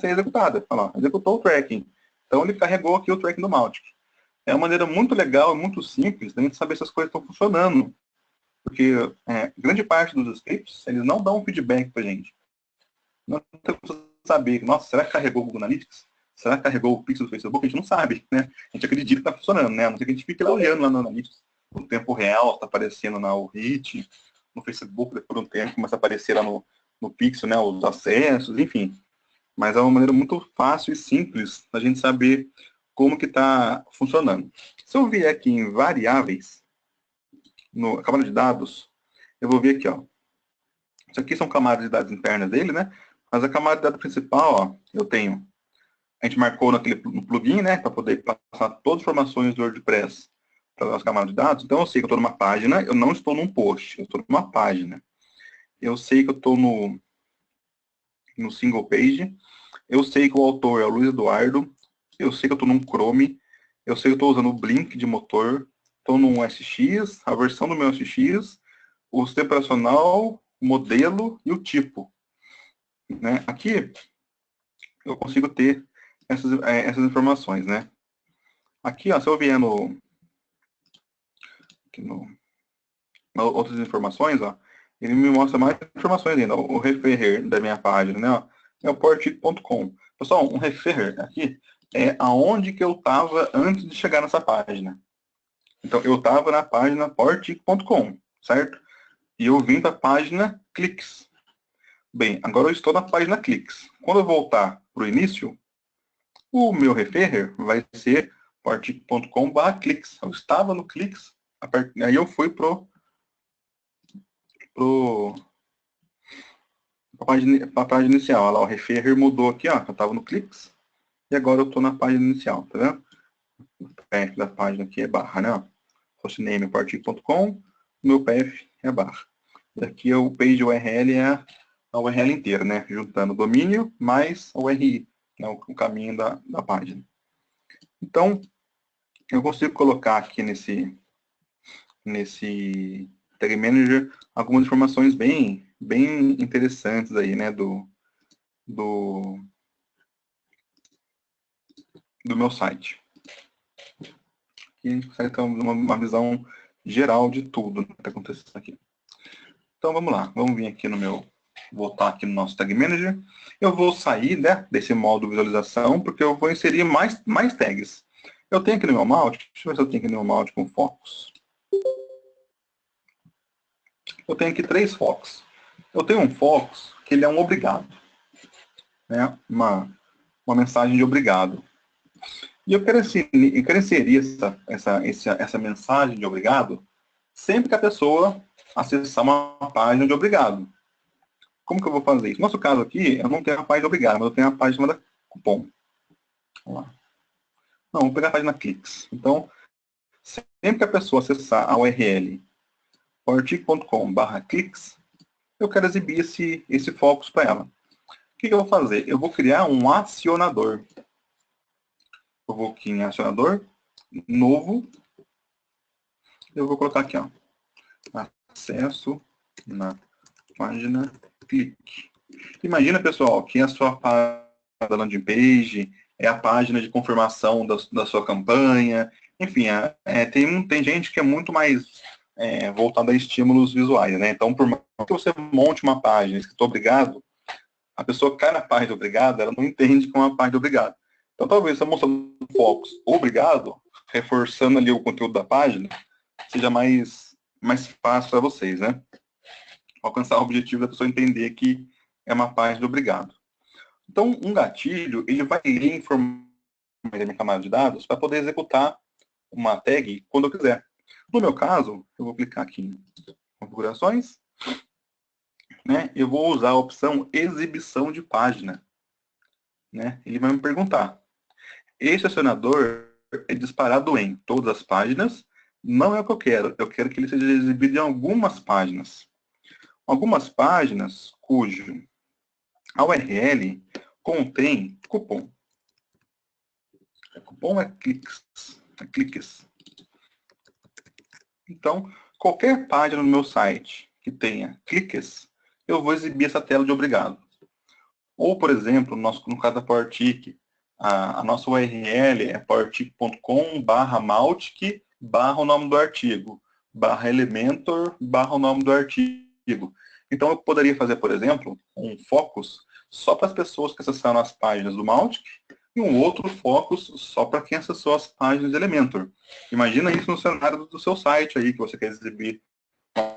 executada. Olha lá, executou o tracking. Então, ele carregou aqui o tracking do Mautic. É uma maneira muito legal e muito simples da gente saber se as coisas estão funcionando. Porque grande parte dos scripts, eles não dão feedback para a gente. Não tem como saber, nossa, será que carregou o Google Analytics? Será que carregou o Pixel do Facebook? A gente não sabe, né? A gente acredita que está funcionando, né? A não ser que a gente fique lá olhando lá no Analytics, no tempo real, está aparecendo na URIT, no Facebook, depois de um tempo começa a aparecer lá no Pixel, né? Os acessos, enfim. Mas é uma maneira muito fácil e simples da gente saber como que está funcionando. Se eu vier aqui em variáveis, no camada de dados, eu vou ver aqui, ó. Isso aqui são camadas de dados internas dele, né? Mas a camada de dados principal, ó, eu tenho. A gente marcou no plugin, né? Para poder passar todas as informações do WordPress para as camadas de dados. Então, eu sei que eu estou numa página, eu não estou num post, eu estou numa página. Eu sei que eu estou no single page. Eu sei que o autor é o Luiz Eduardo. Eu sei que eu estou num Chrome. Eu sei que eu estou usando o Blink de motor. Estou num SX, a versão do meu SX, o sistema operacional, o modelo e o tipo. Né? Aqui eu consigo ter essas informações. Né? Aqui, ó, se eu vier outras informações, ó, ele me mostra mais informações ainda. O referrer da minha página, né? Ó, é o portic.com. Pessoal, um referrer aqui é aonde que eu estava antes de chegar nessa página. Então, eu estava na página portic.com, certo? E eu vim para a página cliques. Bem, agora eu estou na página cliques. Quando eu voltar para o início, o meu referrer vai ser portic.com/cliques. Eu estava no cliques, aí eu fui para a página inicial. Olha lá, o referrer mudou aqui, ó. Eu estava no cliques e agora eu estou na página inicial, tá vendo? O path da página aqui é barra, né? Hostname portic.com, meu path é barra. E aqui o page URL é a URL inteira, né? Juntando o domínio mais a URI, né? O caminho da página. Então, eu consigo colocar aqui nesse Tag Manager, algumas informações bem interessantes aí, né, do meu site. E consegue ter uma visão geral de tudo que está acontecendo aqui. Então vamos lá, vamos vir aqui no meu, voltar aqui no nosso Tag Manager. Eu vou sair, né, desse modo visualização, porque eu vou inserir mais tags. Eu tenho aqui no meu Mautic, deixa eu ver se eu tenho aqui no meu Mautic com focos. Eu tenho aqui 3 focos. Eu tenho um focus que ele é um obrigado, né, uma mensagem de obrigado. E eu quero inserir essa mensagem de obrigado sempre que a pessoa acessar uma página de obrigado. Como que eu vou fazer isso? No nosso caso aqui, eu não tenho a página de obrigado, mas eu tenho a página da cupom. Vamos lá. Não, vou pegar a página Cliques. Então, sempre que a pessoa acessar a URL powertic.com/cliques, eu quero exibir esse focus para ela. O que eu vou fazer? Eu vou criar um acionador. Eu vou aqui em acionador, novo. Eu vou colocar aqui, ó, acesso na página clique. Imagina, pessoal, que a sua página da landing page é a página de confirmação da sua campanha. Enfim, tem gente que é muito mais voltada a estímulos visuais, né? Então, por mais que você monte uma página escrito obrigado, a pessoa cai na página de obrigado, ela não entende que é uma página de obrigado. Então, talvez você mostrando focos obrigado, reforçando ali o conteúdo da página, seja mais fácil para vocês, né? Alcançar o objetivo da pessoa entender que é uma página de obrigado. Então, um gatilho, ele vai ler informações da minha camada de dados para poder executar uma tag quando eu quiser. No meu caso, eu vou clicar aqui em configurações, né? Eu vou usar a opção exibição de página, né? Ele vai me perguntar: esse acionador é disparado em todas as páginas? Não é o que eu quero. Eu quero que ele seja exibido em algumas páginas. Algumas páginas cujo a URL contém cupom. Cupom é cliques. Então, qualquer página no meu site que tenha cliques, eu vou exibir essa tela de obrigado. Ou, por exemplo, no caso da Powertic, a nossa URL é powertic.com/mautic/ o nome do artigo, /elementor/ o nome do artigo. Então, eu poderia fazer, por exemplo, um focus só para as pessoas que acessaram as páginas do Mautic e um outro focus só para quem acessou as páginas de Elementor. Imagina isso no cenário do seu site aí, que você quer exibir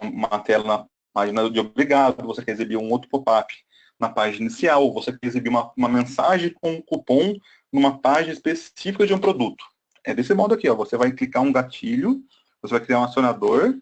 uma tela na página de obrigado, você quer exibir um outro pop-up na página inicial, você quer exibir uma mensagem com um cupom numa página específica de um produto. É desse modo aqui, ó, você vai clicar um gatilho, você vai criar um acionador,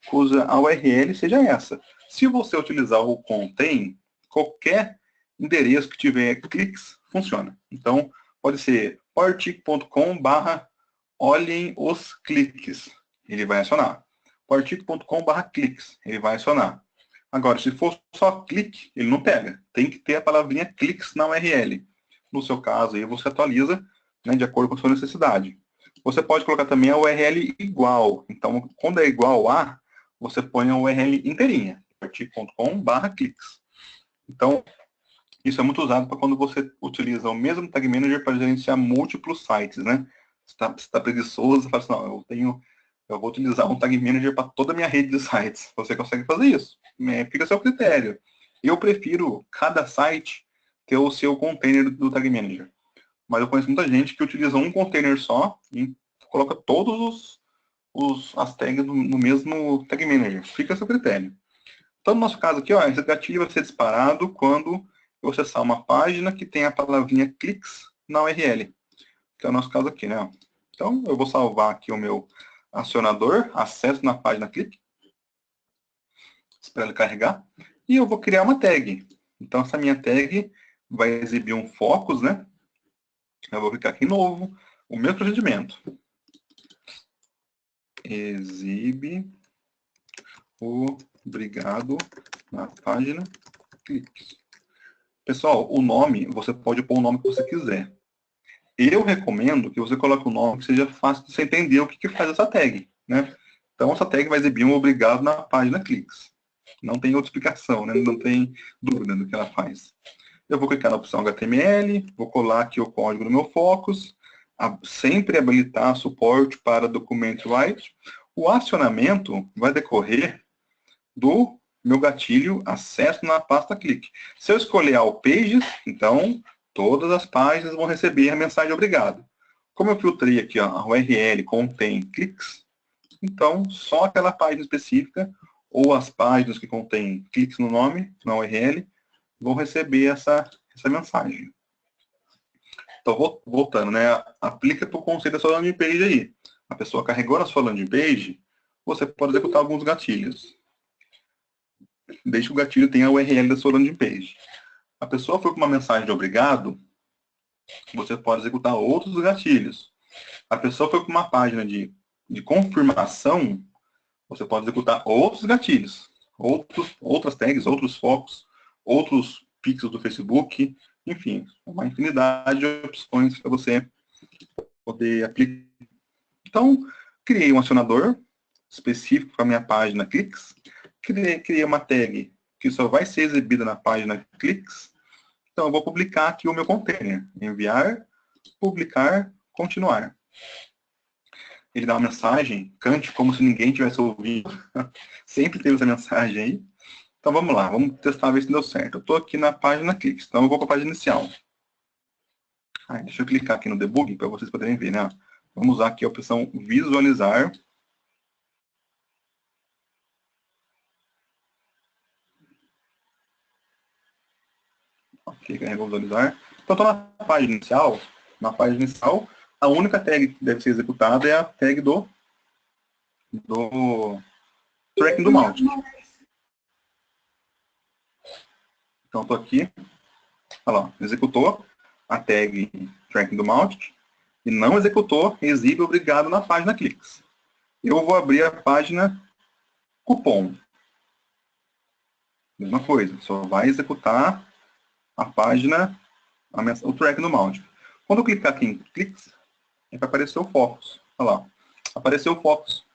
cuja a URL seja essa. Se você utilizar o contém, qualquer endereço que tiver cliques, funciona. Então, pode ser powertic.com/olhem os cliques. Ele vai acionar. powertic.com/cliques. Ele vai acionar. Agora, se for só clique, ele não pega. Tem que ter a palavrinha cliques na URL. No seu caso, aí você atualiza, né, de acordo com a sua necessidade. Você pode colocar também a URL igual. Então, quando é igual a, você põe a URL inteirinha. powertic.com/cliques. Então, isso é muito usado para quando você utiliza o mesmo Tag Manager para gerenciar múltiplos sites, né? Você está preguiçoso, você fala assim, não, eu vou utilizar um Tag Manager para toda a minha rede de sites. Você consegue fazer isso. Fica a seu critério. Eu prefiro cada site ter o seu container do Tag Manager. Mas eu conheço muita gente que utiliza um container só e coloca todos as tags no mesmo Tag Manager. Fica a seu critério. Então, no nosso caso aqui, ó, esse gatilho vai ser disparado quando eu acessar uma página que tem a palavrinha cliques na URL. Que é o nosso caso aqui, né? Então, eu vou salvar aqui o meu acionador, acesso na página clique. Espero ele carregar. E eu vou criar uma tag. Então, essa minha tag vai exibir um focus, né? Eu vou clicar aqui em novo. O mesmo procedimento. Exibe obrigado na página cliques. Pessoal, o nome, você pode pôr o nome que você quiser. Eu recomendo que você coloque um nome que seja fácil de você entender o que faz essa tag, né? Então, essa tag vai exibir um obrigado na página cliques. Não tem outra explicação, né? Não tem dúvida do que ela faz. Eu vou clicar na opção HTML, vou colar aqui o código no meu Focus, sempre habilitar suporte para documento write. O acionamento vai decorrer do meu gatilho acesso na pasta clique. Se eu escolher All Pages, então todas as páginas vão receber a mensagem obrigado. Como eu filtrei aqui, ó, a URL contém cliques, então só aquela página específica ou as páginas que contêm cliques no nome, na URL, vão receber essa mensagem. Então, voltando, né? Aplica para o conceito da sua landing page aí. A pessoa carregou na sua landing page, você pode executar alguns gatilhos. Desde que o gatilho tenha a URL da sua landing page. A pessoa foi com uma mensagem de obrigado, você pode executar outros gatilhos. A pessoa foi com uma página de confirmação, você pode executar outros gatilhos. Outras tags, outros focos, outros pixels do Facebook, enfim, uma infinidade de opções para você poder aplicar. Então, criei um acionador específico para a minha página Cliques, criei uma tag que só vai ser exibida na página Cliques, então eu vou publicar aqui o meu container, enviar, publicar, continuar. Ele dá uma mensagem, cante como se ninguém tivesse ouvido, sempre teve essa mensagem aí. Então vamos lá, vamos testar, ver se deu certo. Eu estou aqui na página Cliques, então eu vou para a página inicial. Deixa eu clicar aqui no debug para vocês poderem ver, né? Vamos usar aqui a opção visualizar. Ok, carregou visualizar. Então estou na página inicial. Na página inicial, a única tag que deve ser executada é a tag do tracking do Mautic. Então estou aqui. Olha lá, executou a tag tracking do Mautic e não executou exibe obrigado na página Cliques. Eu vou abrir a página cupom. Mesma coisa, só vai executar a página, o tracking do Mautic. Quando eu clicar aqui em Cliques, vai aparecer o Focus. Olha lá, apareceu o Focus.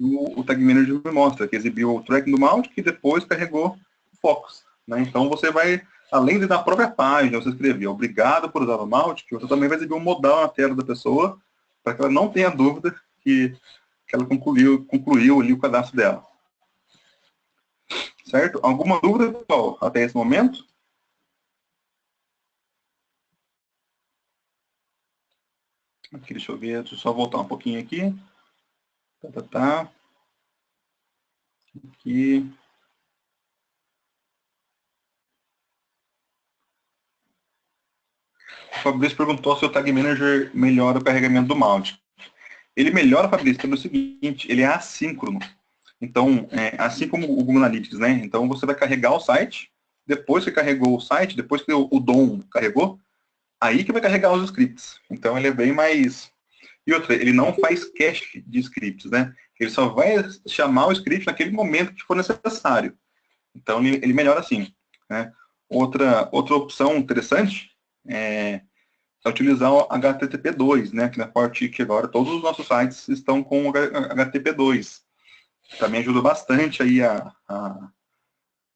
O Tag Manager me mostra que exibiu o tracking do Mautic e depois carregou o Focus. Né? Então você vai, além de na própria página, você escrever obrigado por usar o Mautic, você também vai exibir um modal na tela da pessoa para que ela não tenha dúvida que ela concluiu ali o cadastro dela. Certo? Alguma dúvida, pessoal, até esse momento? Aqui, deixa eu ver, deixa eu só voltar um pouquinho aqui. Aqui. O Fabrício perguntou se o Tag Manager melhora o carregamento do Mautic. Ele melhora, Fabrício, pelo seguinte, ele é assíncrono. Então, assim como o Google Analytics, né? Então, você vai carregar o site, depois que carregou o site, depois que o DOM carregou, aí que vai carregar os scripts. Então, ele é bem mais... E outra, ele não faz cache de scripts, né? Ele só vai chamar o script naquele momento que for necessário. Então, ele melhora assim. Né? Outra opção interessante é utilizar o HTTP2, né? Que na parte que agora todos os nossos sites estão com o HTTP2. Também ajuda bastante aí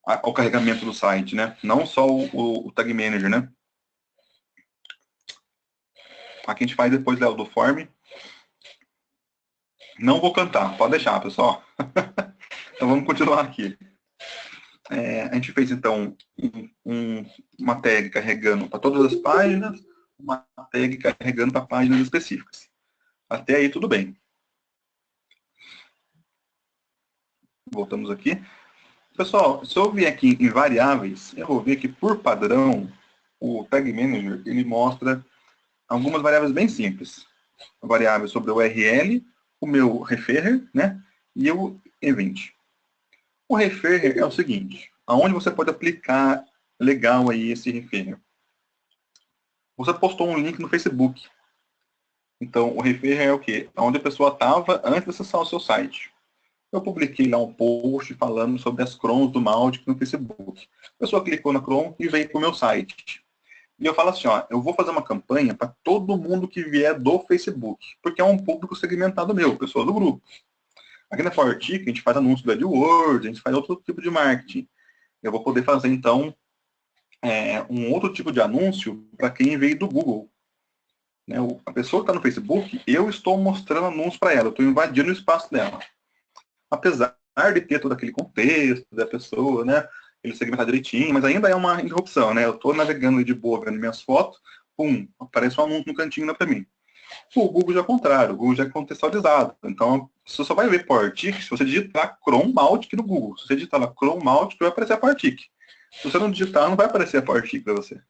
ao carregamento do site, né? Não só o Tag Manager, né? Aqui a gente faz depois, Léo, do form. Não vou cantar, pode deixar, pessoal. Então vamos continuar aqui. A gente fez, então, uma tag carregando para todas as páginas, uma tag carregando para páginas específicas. Até aí tudo bem. Voltamos aqui. Pessoal, se eu vier aqui em variáveis, eu vou ver que, por padrão, o Tag Manager, ele mostra algumas variáveis bem simples. A variável sobre o URL, o meu referrer, né? E o event. O referrer é o seguinte, aonde você pode aplicar legal aí esse referrer. Você postou um link no Facebook. Então, o referrer é o quê? Onde a pessoa estava antes de acessar o seu site. Eu publiquei lá um post falando sobre as crons do Mautic no Facebook. A pessoa clicou na cron e veio para o meu site. E eu falo assim, ó, eu vou fazer uma campanha para todo mundo que vier do Facebook, porque é um público segmentado meu, pessoa do grupo. Aqui na PowerTik, a gente faz anúncio do AdWords, a gente faz outro tipo de marketing. Eu vou poder fazer, então, um outro tipo de anúncio para quem veio do Google. Né? A pessoa que está no Facebook, eu estou mostrando anúncio para ela, eu estou invadindo o espaço dela. Apesar de ter todo aquele contexto da pessoa, né? Ele segmentar direitinho, mas ainda é uma interrupção, né? Eu estou navegando de boa, vendo minhas fotos, pum, aparece um anúncio no cantinho para mim. O Google já é o contrário, o Google já é contextualizado. Então, você só vai ver PowerTik se você digitar Chrome Mautic no Google. Se você digitar lá Chrome Mautic, vai aparecer a PowerTik. Se você não digitar, não vai aparecer a PowerTik para você.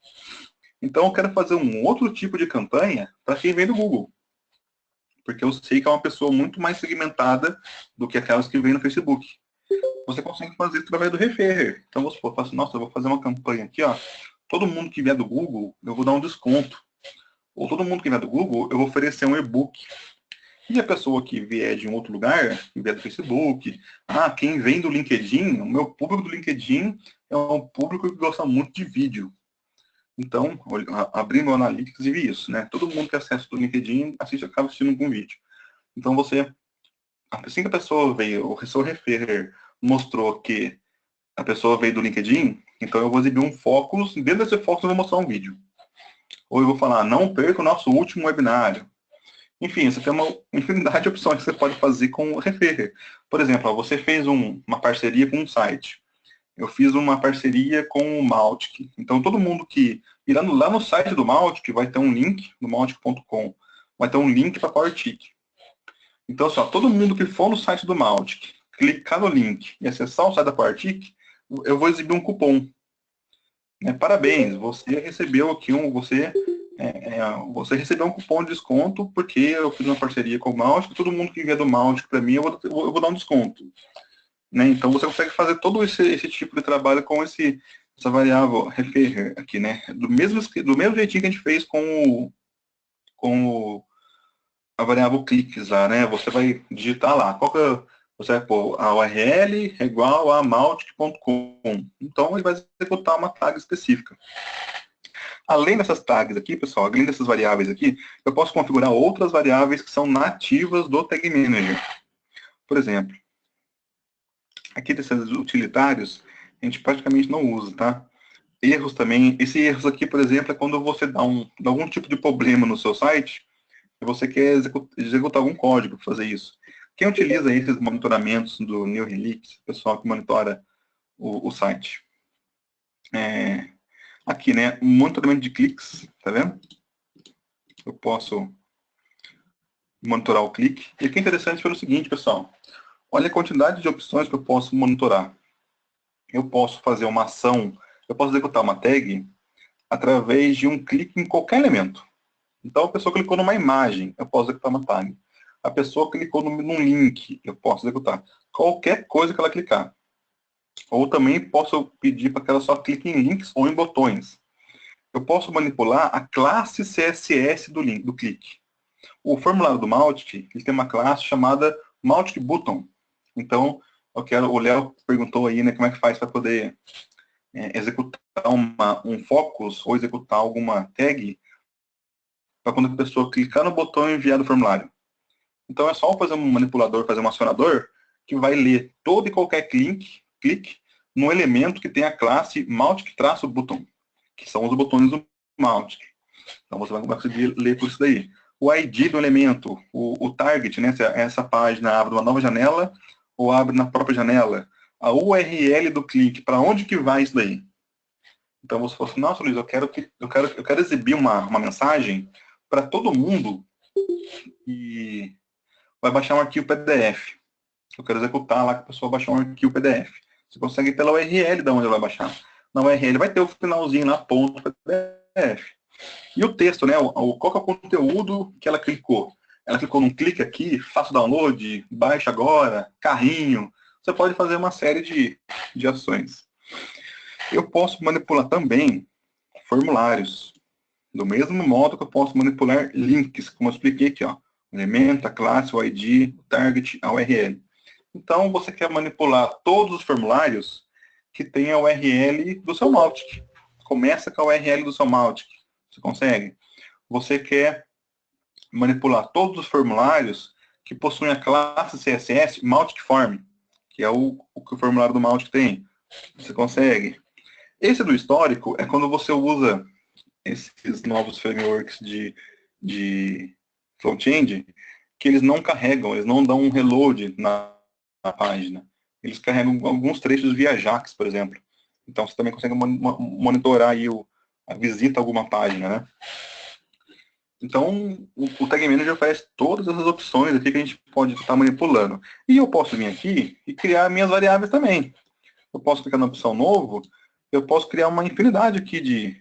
Então, eu quero fazer um outro tipo de campanha para quem vem do Google. Porque eu sei que é uma pessoa muito mais segmentada do que aquelas que vêm no Facebook. Você consegue fazer isso através do Referrer. Então, vamos supor, nossa, eu vou fazer uma campanha aqui, ó. Todo mundo que vier do Google, eu vou dar um desconto. Ou todo mundo que vier do Google, eu vou oferecer um e-book. E a pessoa que vier de um outro lugar, que vier do Facebook, quem vem do LinkedIn, o meu público do LinkedIn é um público que gosta muito de vídeo. Então, abri meu Analytics e vi isso, né? Todo mundo que acessa o LinkedIn acaba assistindo com vídeo. Então, assim que a pessoa veio, o seu referrer mostrou que a pessoa veio do LinkedIn, então eu vou exibir um focus, e dentro desse focus eu vou mostrar um vídeo. Ou eu vou falar, não perca o nosso último webinário. Enfim, você tem uma infinidade de opções que você pode fazer com o referrer. Por exemplo, você fez uma parceria com um site. Eu fiz uma parceria com o Mautic. Então, todo mundo que ir lá no site do Mautic vai ter um link, no Mautic.com, vai ter um link para a PowerTik. Então, só todo mundo que for no site do Mautic, clicar no link e acessar o site da PowerTik, eu vou exibir um cupom. Parabéns, você recebeu aqui você recebeu um cupom de desconto porque eu fiz uma parceria com o Mautic, todo mundo que vier do Mautic para mim, eu vou dar um desconto. Né? Então, você consegue fazer todo esse tipo de trabalho com essa variável referrer aqui, né? Do mesmo jeitinho que a gente fez com a variável cliques lá, né? Você vai digitar lá, você vai pôr a URL é igual a mautic.com. Então, ele vai executar uma tag específica. Além dessas tags aqui, pessoal, além dessas variáveis aqui, eu posso configurar outras variáveis que são nativas do Tag Manager. Por exemplo, aqui desses utilitários, a gente praticamente não usa, tá? Erros também. Esses erros aqui, por exemplo, é quando você dá algum tipo de problema no seu site e você quer executar algum código para fazer isso. Quem utiliza esses monitoramentos do New Helix, o pessoal que monitora o site? Aqui, né? Monitoramento de cliques, tá vendo? Eu posso monitorar o clique. E aqui é interessante pelo seguinte, pessoal. Olha a quantidade de opções que eu posso monitorar. Eu posso fazer uma ação, eu posso executar uma tag através de um clique em qualquer elemento. Então, a pessoa clicou numa imagem, eu posso executar uma tag. A pessoa clicou num link, eu posso executar. Qualquer coisa que ela clicar. Ou também posso pedir para que ela só clique em links ou em botões. Eu posso manipular a classe CSS do clique. O formulário do Mautic, ele tem uma classe chamada Mautic Button. Então, o Léo perguntou aí, né, como é que faz para poder executar um focus ou executar alguma tag para quando a pessoa clicar no botão e enviar do formulário. Então, é só fazer um manipulador, fazer um acionador, que vai ler todo e qualquer clique no elemento que tem a classe Mautic-button, que são os botões do Mautic. Então, você vai conseguir ler por isso daí. O ID do elemento, o target, né? Se essa página abre uma nova janela ou abre na própria janela. A URL do clique, para onde que vai isso daí? Então, você fala assim, nossa, Luiz, eu quero exibir uma mensagem para todo mundo e vai baixar um arquivo PDF. Eu quero executar lá que a pessoa baixar um arquivo PDF. Você consegue ir pela URL de onde ela vai baixar. Na URL vai ter o finalzinho lá, ponto PDF. E o texto, né? Qual que é o conteúdo que ela clicou? Ela clicou num clique aqui, faça download, baixa agora, carrinho. Você pode fazer uma série de ações. Eu posso manipular também formulários. Do mesmo modo que eu posso manipular links, como eu expliquei aqui, ó. O elemento, a classe, o ID, o target, a URL. Então, você quer manipular todos os formulários que tem a URL do seu Mautic. Começa com a URL do seu Mautic. Você consegue? Você quer manipular todos os formulários que possuem a classe CSS Mautic Form, que é o que o formulário do Mautic tem. Você consegue. Esse do histórico é quando você usa esses novos frameworks de front-end, que eles não carregam, eles não dão um reload na página. Eles carregam alguns trechos via Ajax, por exemplo. Então, você também consegue monitorar aí a visita a alguma página, né? Então, o Tag Manager oferece todas essas opções aqui que a gente pode estar manipulando. E eu posso vir aqui e criar minhas variáveis também. Eu posso clicar na opção Novo, eu posso criar uma infinidade aqui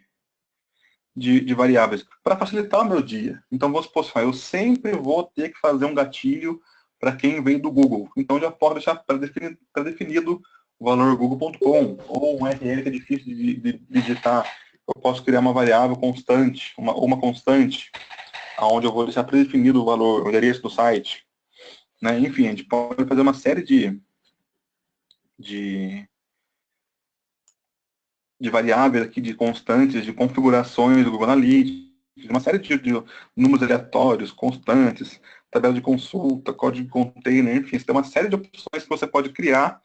de variáveis para facilitar o meu dia. Então, vou supor, eu sempre vou ter que fazer um gatilho para quem veio do Google. Então, já posso deixar pré-definido o valor google.com ou um URL que é difícil de digitar. Eu posso criar uma variável constante, uma constante, onde eu vou deixar predefinido o valor, o endereço do site. Né? Enfim, a gente pode fazer uma série de variáveis aqui, de constantes, de configurações do Google Analytics, uma série de números aleatórios, constantes, tabela de consulta, código de container, enfim, você tem uma série de opções que você pode criar,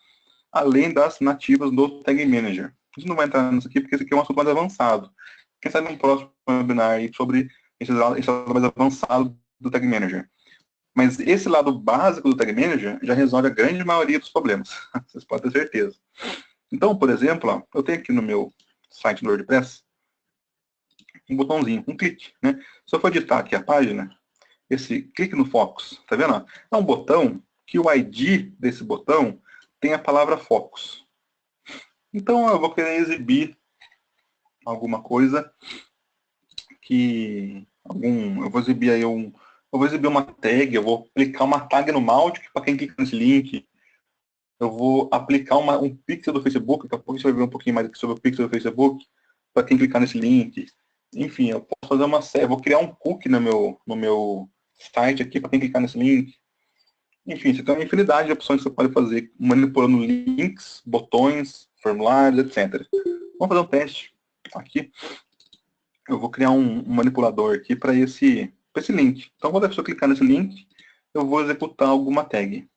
além das nativas do Tag Manager. A gente não vai entrar nisso aqui, porque esse aqui é um assunto mais avançado. Quem sabe um próximo webinar aí sobre esse lado mais avançado do Tag Manager. Mas esse lado básico do Tag Manager já resolve a grande maioria dos problemas. Vocês podem ter certeza. Então, por exemplo, ó, eu tenho aqui no meu site do WordPress um botãozinho, um clique. Né? Se eu for editar aqui a página, esse clique no Focus, tá vendo? É um botão que o ID desse botão tem a palavra Focus. Então, eu vou querer exibir alguma coisa eu vou exibir aí eu vou exibir uma tag, eu vou aplicar uma tag no Mautic para quem clica nesse link. Eu vou aplicar um pixel do Facebook, daqui a pouco a gente vai ver um pouquinho mais aqui sobre o pixel do Facebook, para quem clicar nesse link. Enfim, eu posso fazer uma série, eu vou criar um cookie no meu site aqui para quem clicar nesse link. Enfim, você tem uma infinidade de opções que você pode fazer, manipulando links, botões, formulários, etc. Vamos fazer um teste aqui. Eu vou criar um manipulador aqui para esse link. Então, quando a pessoa clicar nesse link, eu vou executar alguma tag.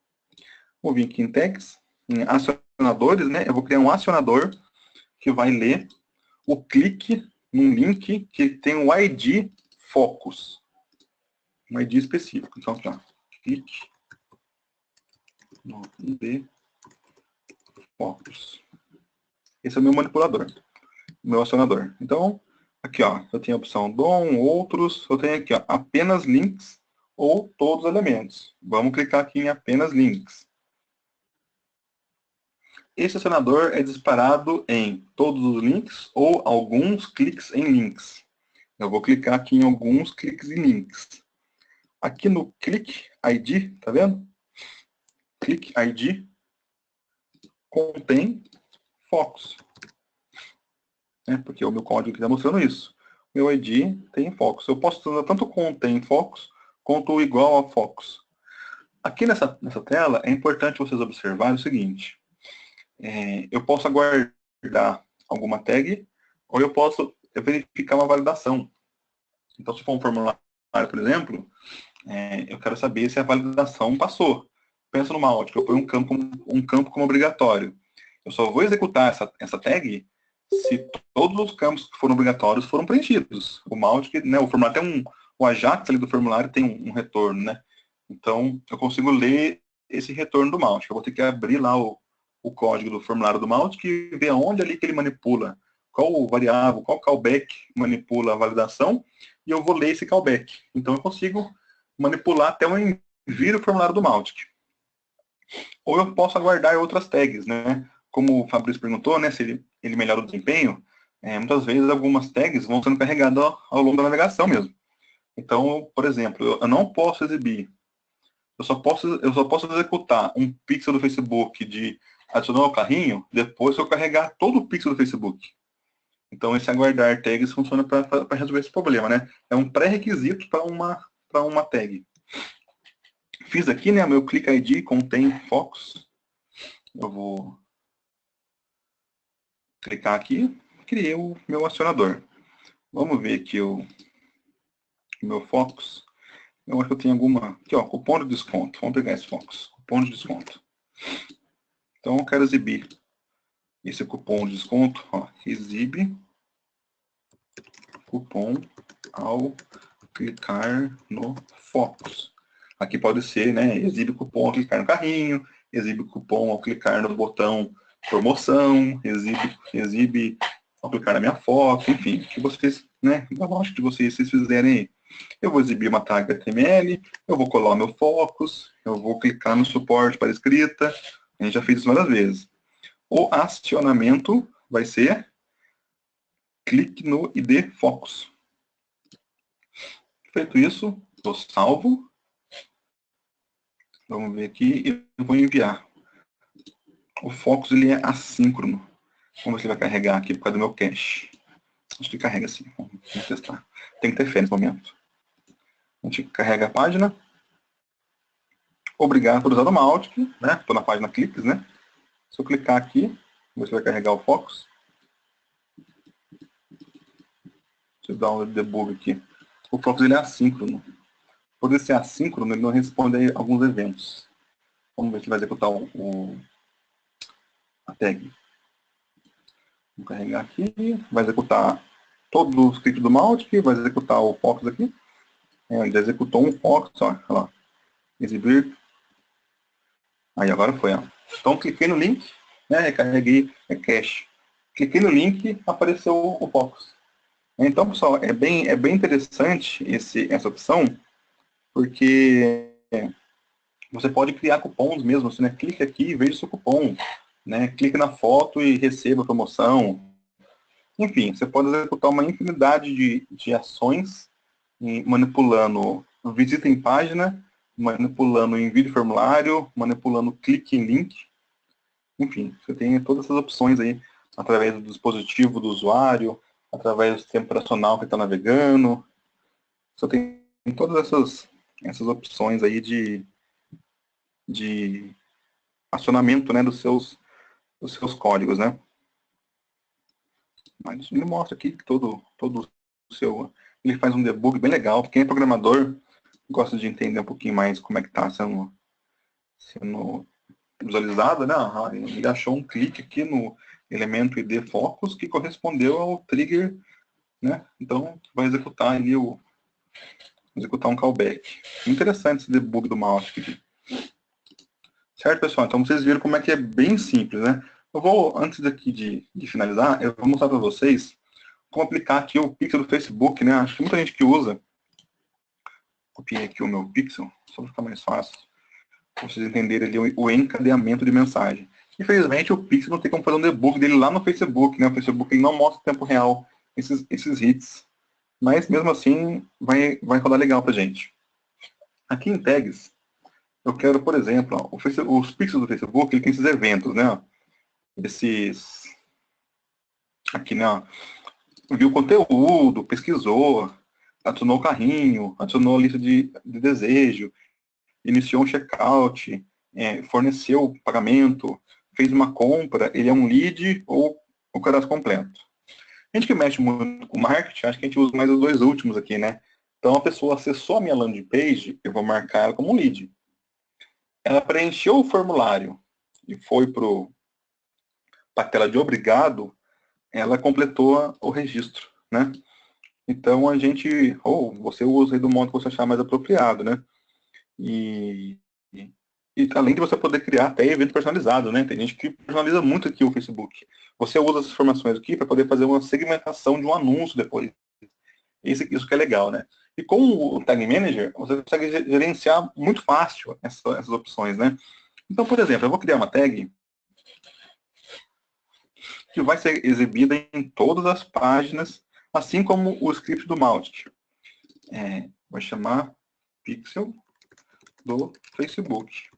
Vou vir aqui em tags, em acionadores, né? Eu vou criar um acionador que vai ler o clique num link que tem o ID Focus. Um ID específico. Então, aqui, ó, clique no ID Focus. Esse é o meu manipulador, meu acionador. Então, aqui, ó, eu tenho a opção DOM, outros, eu tenho aqui, ó, apenas links ou todos os elementos. Vamos clicar aqui em apenas links. Esse acionador é disparado em todos os links ou alguns cliques em links. Eu vou clicar aqui em alguns cliques em links. Aqui no Click ID, tá vendo? Click ID contém Focus. Porque o meu código aqui está mostrando isso. Meu ID tem Focus. Eu posso usar tanto contém Focus quanto o igual a Focus. Aqui nessa tela é importante vocês observarem o seguinte. Eu posso aguardar alguma tag ou eu posso verificar uma validação. Então, se for um formulário, por exemplo, eu quero saber se a validação passou. Pensa no Mautic, eu ponho um campo como obrigatório. Eu só vou executar essa tag se todos os campos que foram obrigatórios foram preenchidos. O Mautic, né, o formulário tem o Ajax ali do formulário tem um retorno, né? Então, eu consigo ler esse retorno do Mautic. Eu vou ter que abrir lá o código do formulário do Mautic e ver onde ali que ele manipula, qual variável, qual callback manipula a validação, e eu vou ler esse callback. Então, eu consigo manipular até eu envio o formulário do Mautic. Ou eu posso aguardar outras tags, né? Como o Fabrício perguntou, né, se ele melhora o desempenho, muitas vezes algumas tags vão sendo carregadas ao longo da navegação mesmo. Então, por exemplo, eu não posso exibir, eu só posso executar um pixel do Facebook de adicionar ao carrinho depois que eu carregar todo o pixel do Facebook. Então, esse aguardar tags funciona para resolver esse problema, né? É um pré-requisito para uma tag. Fiz aqui, né, meu Click ID contém Focus. Eu vou clicar aqui, criei o meu acionador. Vamos ver aqui o meu Focus. Eu acho que eu tenho alguma... Aqui, ó, cupom de desconto. Vamos pegar esse Focus. Cupom de desconto. Então, eu quero exibir esse cupom de desconto. Ó, exibe cupom ao clicar no Focus. Aqui pode ser, né? Exibe cupom ao clicar no carrinho, exibe cupom ao clicar no botão promoção, exibe ao clicar na minha foto, enfim, que vocês, né? Da lógica de vocês fizerem aí. Eu vou exibir uma tag HTML, eu vou colar o meu Focus, eu vou clicar no suporte para escrita, a gente já fez isso várias vezes. O acionamento vai ser clique no ID Focus. Feito isso, eu salvo. Vamos ver aqui, eu vou enviar. O Focus ele é assíncrono. Vamos ver se ele vai carregar aqui por causa do meu cache. Acho que carrega sim. Vamos testar. Tem que ter fé nesse momento. A gente carrega a página. Obrigado por usar o Mautic, né? Estou na página Cliques, né? Se eu clicar aqui, vamos ver se vai carregar o Focus. Deixa eu dar um debug aqui. O Focus ele é assíncrono. Por ele ser assíncrono, ele não responde a alguns eventos. Vamos ver se vai executar a tag. Vou carregar aqui, vai executar todo o script do Mautic, vai executar o Focus aqui. Ele já executou um Focus, ó, olha lá. Exibir. Aí agora foi, ó. Então cliquei no link, né, recarreguei cache. Cliquei no link, apareceu o Focus. Então, pessoal, é bem interessante essa opção, porque você pode criar cupons mesmo, né? Clique aqui e veja o seu cupom, né? Clique na foto e receba a promoção. Enfim, você pode executar uma infinidade de ações, manipulando visita em página, manipulando envio de formulário, manipulando clique em link. Enfim, você tem todas essas opções aí, através do dispositivo do usuário, através do sistema operacional que está navegando. Você tem todas essas opções aí de acionamento, né, dos seus códigos, né? Mas ele mostra aqui que todo o seu... Ele faz um debug bem legal. Quem é programador gosta de entender um pouquinho mais como é que está sendo visualizado, né? Ele achou um clique aqui no elemento ID Focus que correspondeu ao trigger, né? Então, vai executar ali executar um callback. Interessante esse debug do Mautic aqui. Certo, pessoal? Então, vocês viram como é que é bem simples, né? Eu vou, antes daqui de finalizar, eu vou mostrar para vocês como aplicar aqui o pixel do Facebook, né? Acho que muita gente que usa. Copiei aqui o meu pixel, só para ficar mais fácil, para vocês entenderem ali o encadeamento de mensagem. Infelizmente, o pixel não tem como fazer um debug dele lá no Facebook, né? O Facebook ele não mostra em tempo real esses hits. Mas, mesmo assim, vai rodar legal para gente. Aqui em tags, eu quero, por exemplo, ó, os pixels do Facebook, ele tem esses eventos, né? Aqui, né? Viu conteúdo, pesquisou, adicionou o carrinho, adicionou a lista de desejo, iniciou um checkout, forneceu o pagamento, fez uma compra, ele é um lead ou o cadastro completo. A gente que mexe muito com marketing, acho que a gente usa mais os dois últimos aqui, né? Então, a pessoa acessou a minha landing page, eu vou marcar ela como um lead. Ela preencheu o formulário e foi para a tela de obrigado, ela completou o registro, né? Então, a gente, ou você usa aí do modo que você achar mais apropriado, né? E além de você poder criar até evento personalizado, né? Tem gente que personaliza muito aqui o Facebook. Você usa essas informações aqui para poder fazer uma segmentação de um anúncio depois. Isso que é legal, né? E com o Tag Manager, você consegue gerenciar muito fácil essas opções, né? Então, por exemplo, eu vou criar uma tag que vai ser exibida em todas as páginas, assim como o script do Mautic. Vai chamar Pixel do Facebook.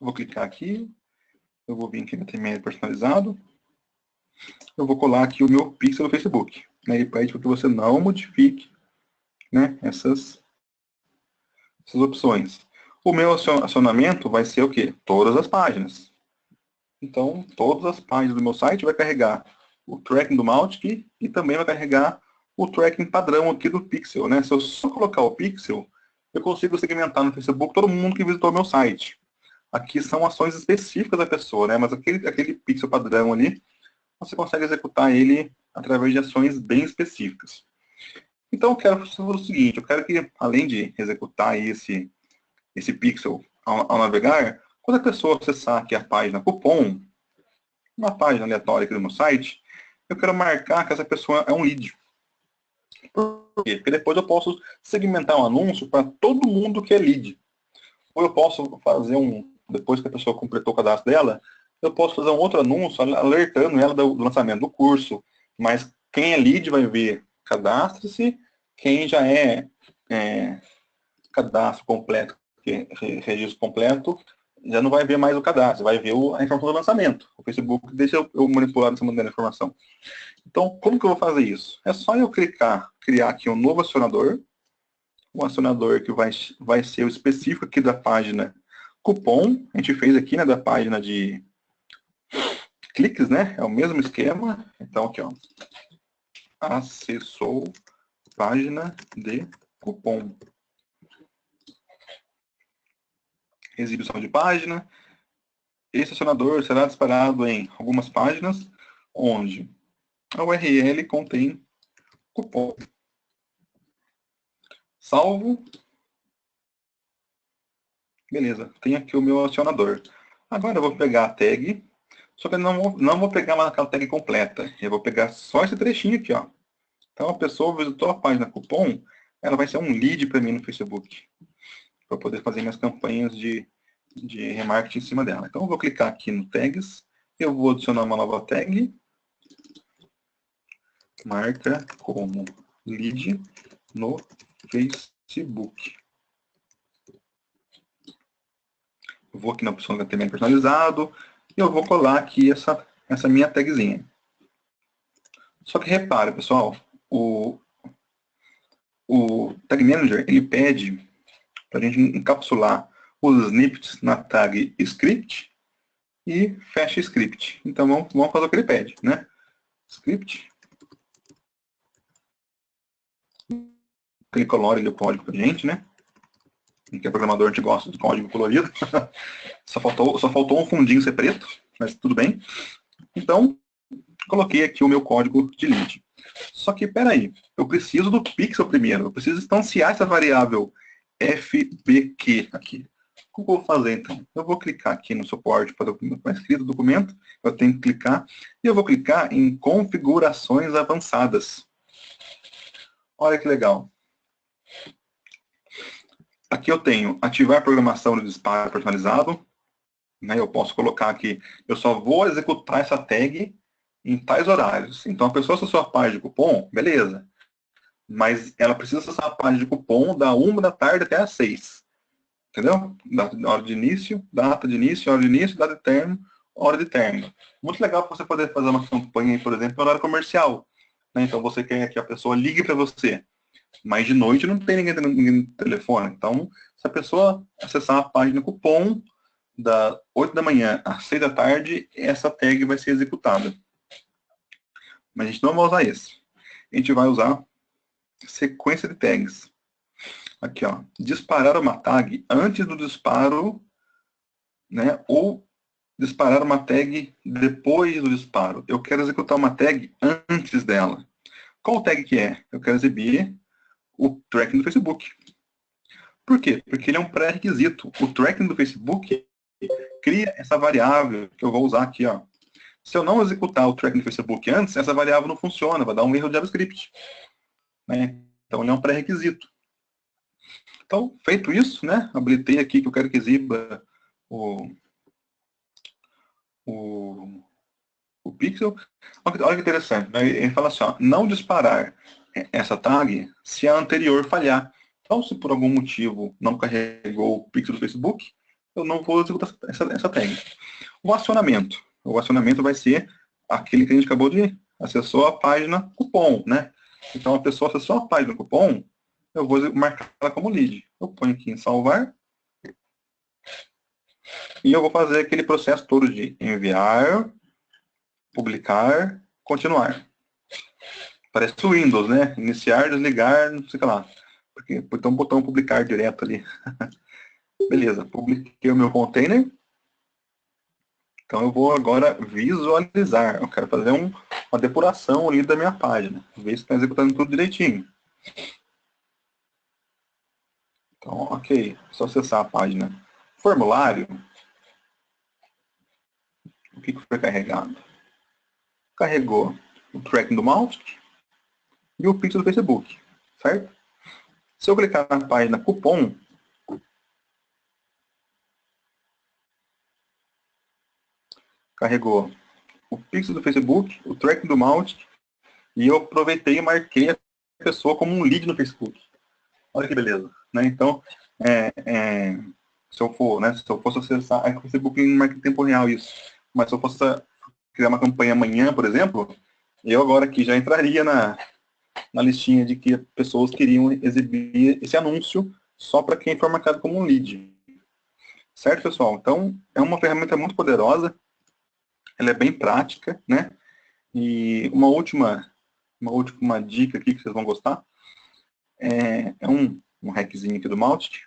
Vou clicar aqui, eu vou vir aqui no HTML personalizado, eu vou colar aqui o meu pixel do Facebook. Né? Ele pede para que você não modifique, né, essas opções. O meu acionamento vai ser o quê? Todas as páginas. Então, todas as páginas do meu site vai carregar o tracking do Mautic e também vai carregar o tracking padrão aqui do pixel. Né? Se eu só colocar o pixel, eu consigo segmentar no Facebook todo mundo que visitou meu site. Aqui são ações específicas da pessoa, né? Mas aquele pixel padrão ali, você consegue executar ele através de ações bem específicas. Então, eu quero fazer o seguinte, eu quero que, além de executar esse pixel ao navegar, quando a pessoa acessar aqui a página cupom, uma página aleatória aqui do meu site, eu quero marcar que essa pessoa é um lead. Por quê? Porque depois eu posso segmentar um anúncio para todo mundo que é lead. Ou eu posso fazer depois que a pessoa completou o cadastro dela, eu posso fazer um outro anúncio alertando ela do lançamento do curso. Mas quem é lead vai ver cadastre-se, quem já é cadastro completo, registro completo, já não vai ver mais o cadastro, vai ver a informação do lançamento. O Facebook deixa eu manipular dessa maneira a informação. Então, como que eu vou fazer isso? É só eu criar aqui um novo acionador, um acionador que vai ser o específico aqui da página cupom. A gente fez aqui, né, da página de cliques, né? É o mesmo esquema. Então, aqui, ó. Acessou página de cupom. Exibição de página. Esse acionador será disparado em algumas páginas onde a URL contém cupom. Salvo. Beleza, tem aqui o meu acionador. Agora eu vou pegar a tag, só que eu não vou pegar mais aquela tag completa. Eu vou pegar só esse trechinho aqui, ó. Então a pessoa visitou a página cupom, ela vai ser um lead para mim no Facebook. Para poder fazer minhas campanhas de remarketing em cima dela. Então eu vou clicar aqui no tags, eu vou adicionar uma nova tag, marca como lead no Facebook. Eu vou aqui na opção de HTML personalizado e eu vou colar aqui essa minha tagzinha. Só que repara, pessoal, o Tag Manager ele pede para a gente encapsular os snippets na tag script e fecha script. Então vamos fazer o que ele pede, né? Script. Ele colore ali o código para a gente, né? Que é programador, a gente gosta de código colorido. só faltou um fundinho ser preto, mas tudo bem. Então, coloquei aqui o meu código de lead. Só que, peraí, eu preciso do pixel primeiro. Eu preciso instanciar essa variável fbq aqui. O que eu vou fazer, então? Eu vou clicar aqui no suporte para escrito do documento. Eu tenho que clicar. E eu vou clicar em configurações avançadas. Olha que legal. Aqui eu tenho ativar programação de disparo personalizado. Né? Eu posso colocar aqui, eu só vou executar essa tag em tais horários. Então, a pessoa acessou a página de cupom, beleza. Mas ela precisa acessar a página de cupom da 1 da tarde até às 6. Entendeu? Hora de início, data de início, hora de início, data de término, hora de término. Muito legal para você poder fazer uma campanha, por exemplo, no horário comercial. Né? Então, você quer que a pessoa ligue para você. Mas de noite não tem ninguém no telefone. Então, se a pessoa acessar a página cupom das 8 da manhã às 6 da tarde, essa tag vai ser executada. Mas a gente não vai usar esse. A gente vai usar sequência de tags. Aqui, ó. Disparar uma tag antes do disparo, né? Ou disparar uma tag depois do disparo. Eu quero executar uma tag antes dela. Qual tag que é? Eu quero exibir o tracking do Facebook. Por quê? Porque ele é um pré-requisito. O tracking do Facebook cria essa variável que eu vou usar aqui, ó. Se eu não executar o tracking do Facebook antes, essa variável não funciona, vai dar um erro de JavaScript. Né? Então, ele é um pré-requisito. Então, feito isso, né? Habilitei aqui que eu quero que exiba o pixel. Olha que interessante. Né? Ele fala assim, ó, não disparar essa tag se a anterior falhar. Então, se por algum motivo não carregou o pixel do Facebook, eu não vou executar essa tag. O acionamento. O acionamento vai ser aquele que a gente acabou de acessou a página cupom, né? Então, a pessoa acessou a página cupom, eu vou marcar ela como lead. Eu ponho aqui em salvar. E eu vou fazer aquele processo todo de enviar, publicar, continuar. Parece o Windows, né? Iniciar, desligar, não sei o que lá. porque tem um botão publicar direto ali. Beleza, publiquei o meu container. Então eu vou agora visualizar. Eu quero fazer uma depuração ali da minha página. Ver se está executando tudo direitinho. Então, ok. Só acessar a página formulário. O que foi carregado? Carregou o tracking do mouse e o pixel do Facebook, certo? Se eu clicar na página cupom, carregou o pixel do Facebook, o tracking do mouse, e eu aproveitei e marquei a pessoa como um lead no Facebook. Olha que beleza, né? Então, se eu fosse acessar o Facebook em marca em tempo real isso, mas se eu fosse criar uma campanha amanhã, por exemplo, eu agora aqui já entraria na listinha de que pessoas queriam exibir esse anúncio só para quem for marcado como um lead. Certo, pessoal? Então, é uma ferramenta muito poderosa, ela é bem prática, né? E uma última dica aqui que vocês vão gostar é um hackzinho aqui do Mautic.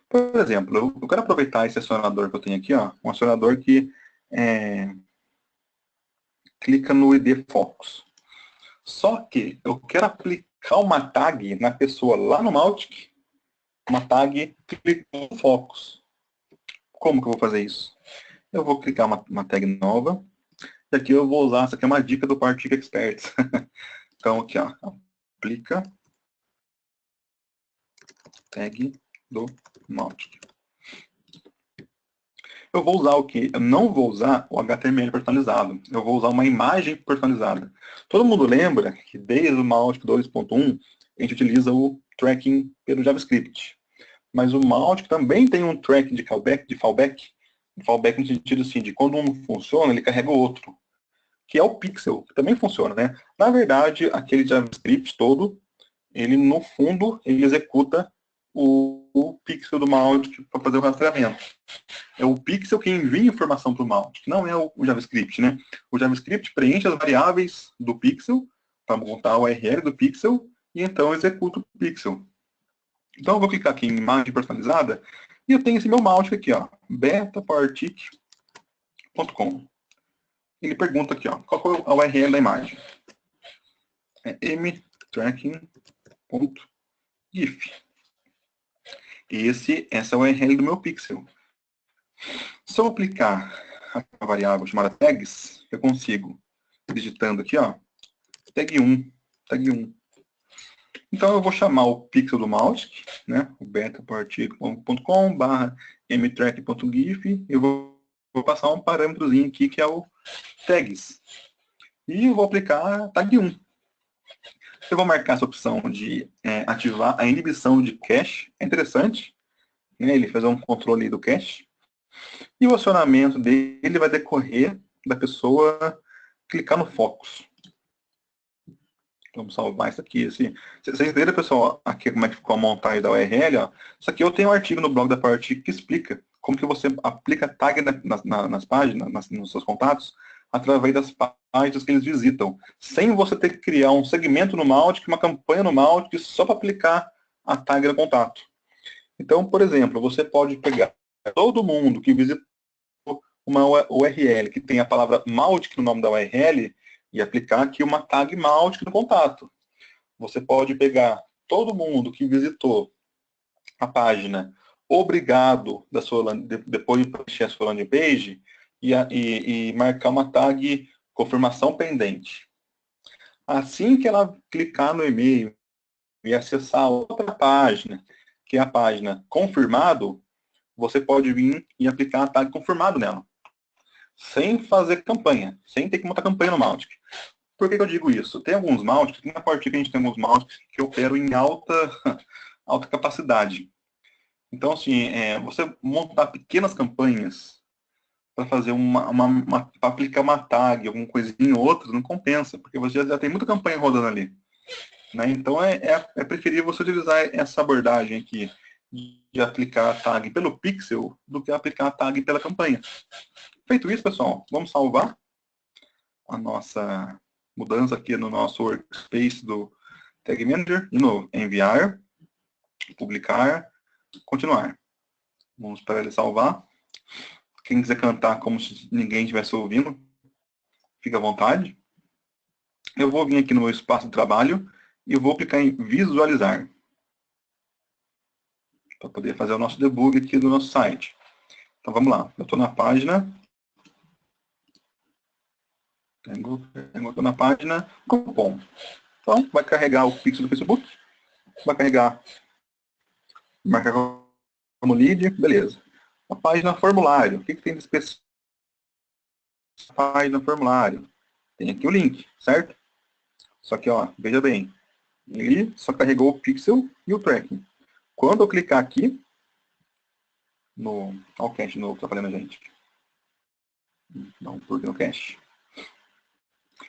Por exemplo, eu quero aproveitar esse acionador que eu tenho aqui, ó, um acionador que clica no ID Focus. Só que eu quero aplicar uma tag na pessoa lá no Mautic, uma tag clicando no Focus. Como que eu vou fazer isso? Eu vou clicar uma tag nova, e aqui eu vou usar, essa aqui é uma dica do Partick Experts. Então aqui, ó, aplica tag do Mautic. Eu vou usar o quê? Eu não vou usar o HTML personalizado. Eu vou usar uma imagem personalizada. Todo mundo lembra que desde o Mautic 2.1 a gente utiliza o tracking pelo JavaScript. Mas o Mautic também tem um tracking de fallback no sentido assim, de quando um funciona, ele carrega o outro, que é o pixel, que também funciona, né? Na verdade, aquele JavaScript todo, ele no fundo, ele executa o pixel do Mautic para fazer o rastreamento. É o pixel que envia informação para o Mautic, não é o JavaScript, né? O JavaScript preenche as variáveis do pixel para montar a URL do pixel e então executa o pixel. Então eu vou clicar aqui em imagem personalizada e eu tenho esse meu Mautic aqui, ó, betapartic.com. Ele pergunta aqui, ó, qual é a URL da imagem? É mtracking.gif. Essa é a URL do meu pixel. Se eu aplicar a variável chamada tags, eu consigo, digitando aqui, ó, tag 1. Então eu vou chamar o pixel do Mautic, né, o betapartic.com/mtrack.gif, eu vou passar um parâmetrozinho aqui que é o tags. E eu vou aplicar a tag 1. Eu vou marcar essa opção de ativar a inibição de cache. É interessante, né, ele fazer um controle do cache. E o acionamento dele vai decorrer da pessoa clicar no Focus. Vamos salvar isso aqui. Assim. Vocês entenderam, pessoal, aqui como é que ficou a montagem da URL? Ó. Isso aqui eu tenho um artigo no blog da Partick que explica como que você aplica tag nas páginas, nos seus contatos, através das páginas que eles visitam, sem você ter que criar um segmento no Mautic, uma campanha no Mautic, só para aplicar a tag no contato. Então, por exemplo, você pode pegar todo mundo que visitou uma URL que tem a palavra Mautic no nome da URL e aplicar aqui uma tag Mautic no contato. Você pode pegar todo mundo que visitou a página obrigado da sua, depois de preencher a sua landing page e marcar uma tag confirmação pendente. Assim que ela clicar no e-mail e acessar outra página, que é a página confirmado, você pode vir e aplicar a tag confirmado nela. Sem fazer campanha, sem ter que montar campanha no Mautic. Por que eu digo isso? Tem alguns Mautics, na Partick a gente tem alguns Mautics que operam em alta capacidade. Então, assim, você montar pequenas campanhas para fazer para aplicar uma tag, alguma coisinha ou outra, não compensa, porque você já tem muita campanha rodando ali. Né? Então, é preferível você utilizar essa abordagem aqui de aplicar a tag pelo pixel do que aplicar a tag pela campanha. Feito isso, pessoal, vamos salvar a nossa mudança aqui no nosso workspace do Tag Manager, de novo, enviar. Publicar, continuar. Vamos esperar ele salvar. Quem quiser cantar como se ninguém estivesse ouvindo, fica à vontade. Eu vou vir aqui no meu espaço de trabalho e vou clicar em visualizar, para poder fazer o nosso debug aqui do nosso site. Então vamos lá, eu estou na página. Estou na página cupom. Então vai carregar o pixel do Facebook, vai carregar, marcar como lead, beleza. A página formulário, o que tem de específico? A página formulário, tem aqui o link, certo? Só que, ó, veja bem, ele só carregou o pixel e o tracking. Quando eu clicar aqui, no... Olha o cache novo que está falando a gente. Dá um plug no cache.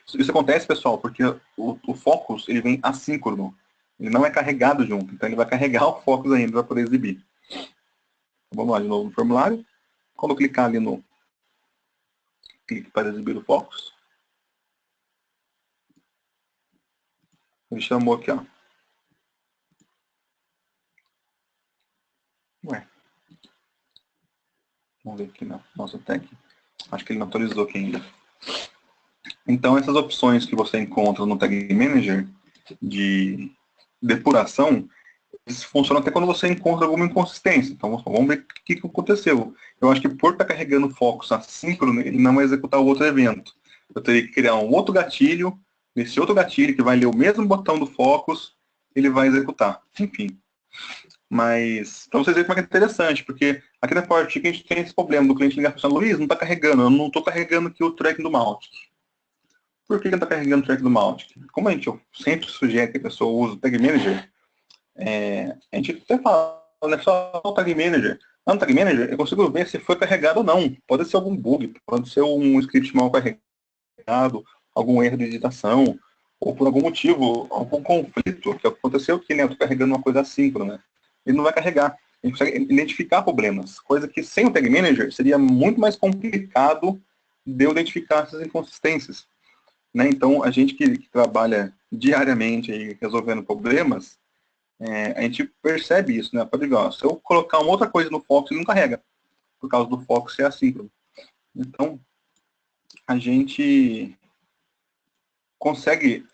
Isso acontece, pessoal, porque o Focus ele vem assíncrono. Ele não é carregado junto. Então ele vai carregar o Focus ainda para poder exibir. Vamos lá de novo no formulário. Quando eu clicar ali no clique para exibir o Focus, ele chamou aqui, ó. Ué. Vamos ver aqui na nossa tag. Acho que ele não atualizou aqui ainda. Então, essas opções que você encontra no Tag Manager de depuração, eles funcionam até quando você encontra alguma inconsistência. Então, vamos ver o que aconteceu. Eu acho que por estar carregando o Focus assíncrono, ele não vai executar o outro evento. Eu teria que criar um outro gatilho. Nesse outro gatilho, que vai ler o mesmo botão do Focus, ele vai executar. Enfim. Mas, para vocês verem como é que é interessante, porque aqui na Powertic a gente tem esse problema do cliente ligar para o Luiz, não está carregando, eu não estou carregando aqui o tracking do Mautic. Por que não está carregando o tracking do Mautic? Como a gente sempre sugere que a pessoa use o Tag Manager, a gente até fala, né, só o Tag Manager. Lá no Tag Manager eu consigo ver se foi carregado ou não. Pode ser algum bug, pode ser um script mal carregado, algum erro de digitação, ou por algum motivo, algum conflito que aconteceu aqui, né? Eu estou carregando uma coisa assíncrona, né? Ele não vai carregar. A gente consegue identificar problemas, coisa que sem o Tag Manager seria muito mais complicado de eu identificar essas inconsistências. Né? Então, a gente que trabalha diariamente aí, resolvendo problemas, a gente percebe isso, né? Pode ver, ó, se eu colocar uma outra coisa no Focus, ele não carrega, por causa do Focus ser assíncrono. Então, a gente consegue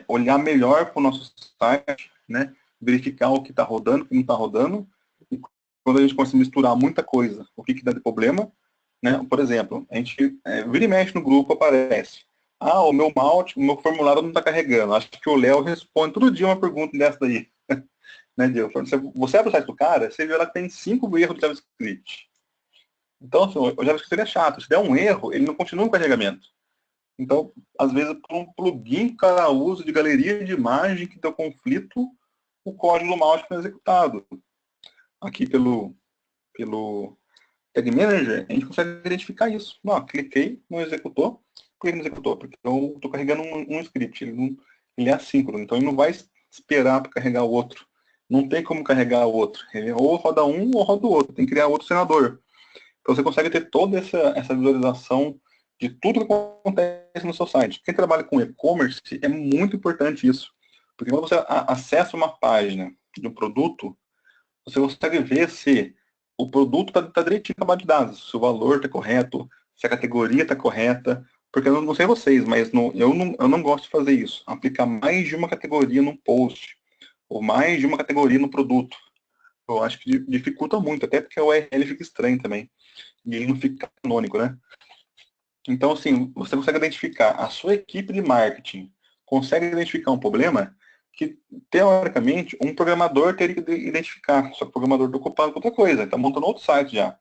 olhar melhor para o nosso site, né? Verificar o que está rodando, o que não está rodando, e quando a gente consegue misturar muita coisa, o que dá de problema, né? Por exemplo, a gente vira e mexe no grupo, aparece. Ah, o meu Mautic, o meu formulário não está carregando. Acho que o Léo responde todo dia uma pergunta dessa daí. Né, Diego? Você abre o site do cara, você vê lá que tem 5 erros de JavaScript. Então, assim, o JavaScript é chato. Se der um erro, ele não continua o carregamento. Então, às vezes, por um plugin que o cara usa de galeria de imagem que deu conflito, o código do Mautic não é executado. Aqui pelo Tag Manager, a gente consegue identificar isso. Não, cliquei, não executou. Por que não executou? Porque eu estou carregando um script. Ele é assíncrono, então ele não vai esperar para carregar o outro. Não tem como carregar o outro. Ele ou roda um ou roda o outro. Tem que criar outro senador. Então você consegue ter toda essa visualização de tudo que acontece no seu site. Quem trabalha com e-commerce, é muito importante isso. Porque quando você acessa uma página de um produto, você consegue ver se o produto está direitinho na base de dados, se o valor está correto, se a categoria está correta. Porque eu não sei vocês, mas eu não gosto de fazer isso. Aplicar mais de uma categoria num post, ou mais de uma categoria no produto. Eu acho que dificulta muito, até porque o URL fica estranho também. E ele não fica canônico, né? Então, assim, você consegue identificar, a sua equipe de marketing consegue identificar um problema que, teoricamente, um programador teria que identificar. Só que o programador está ocupado com outra coisa, está montando outro site já.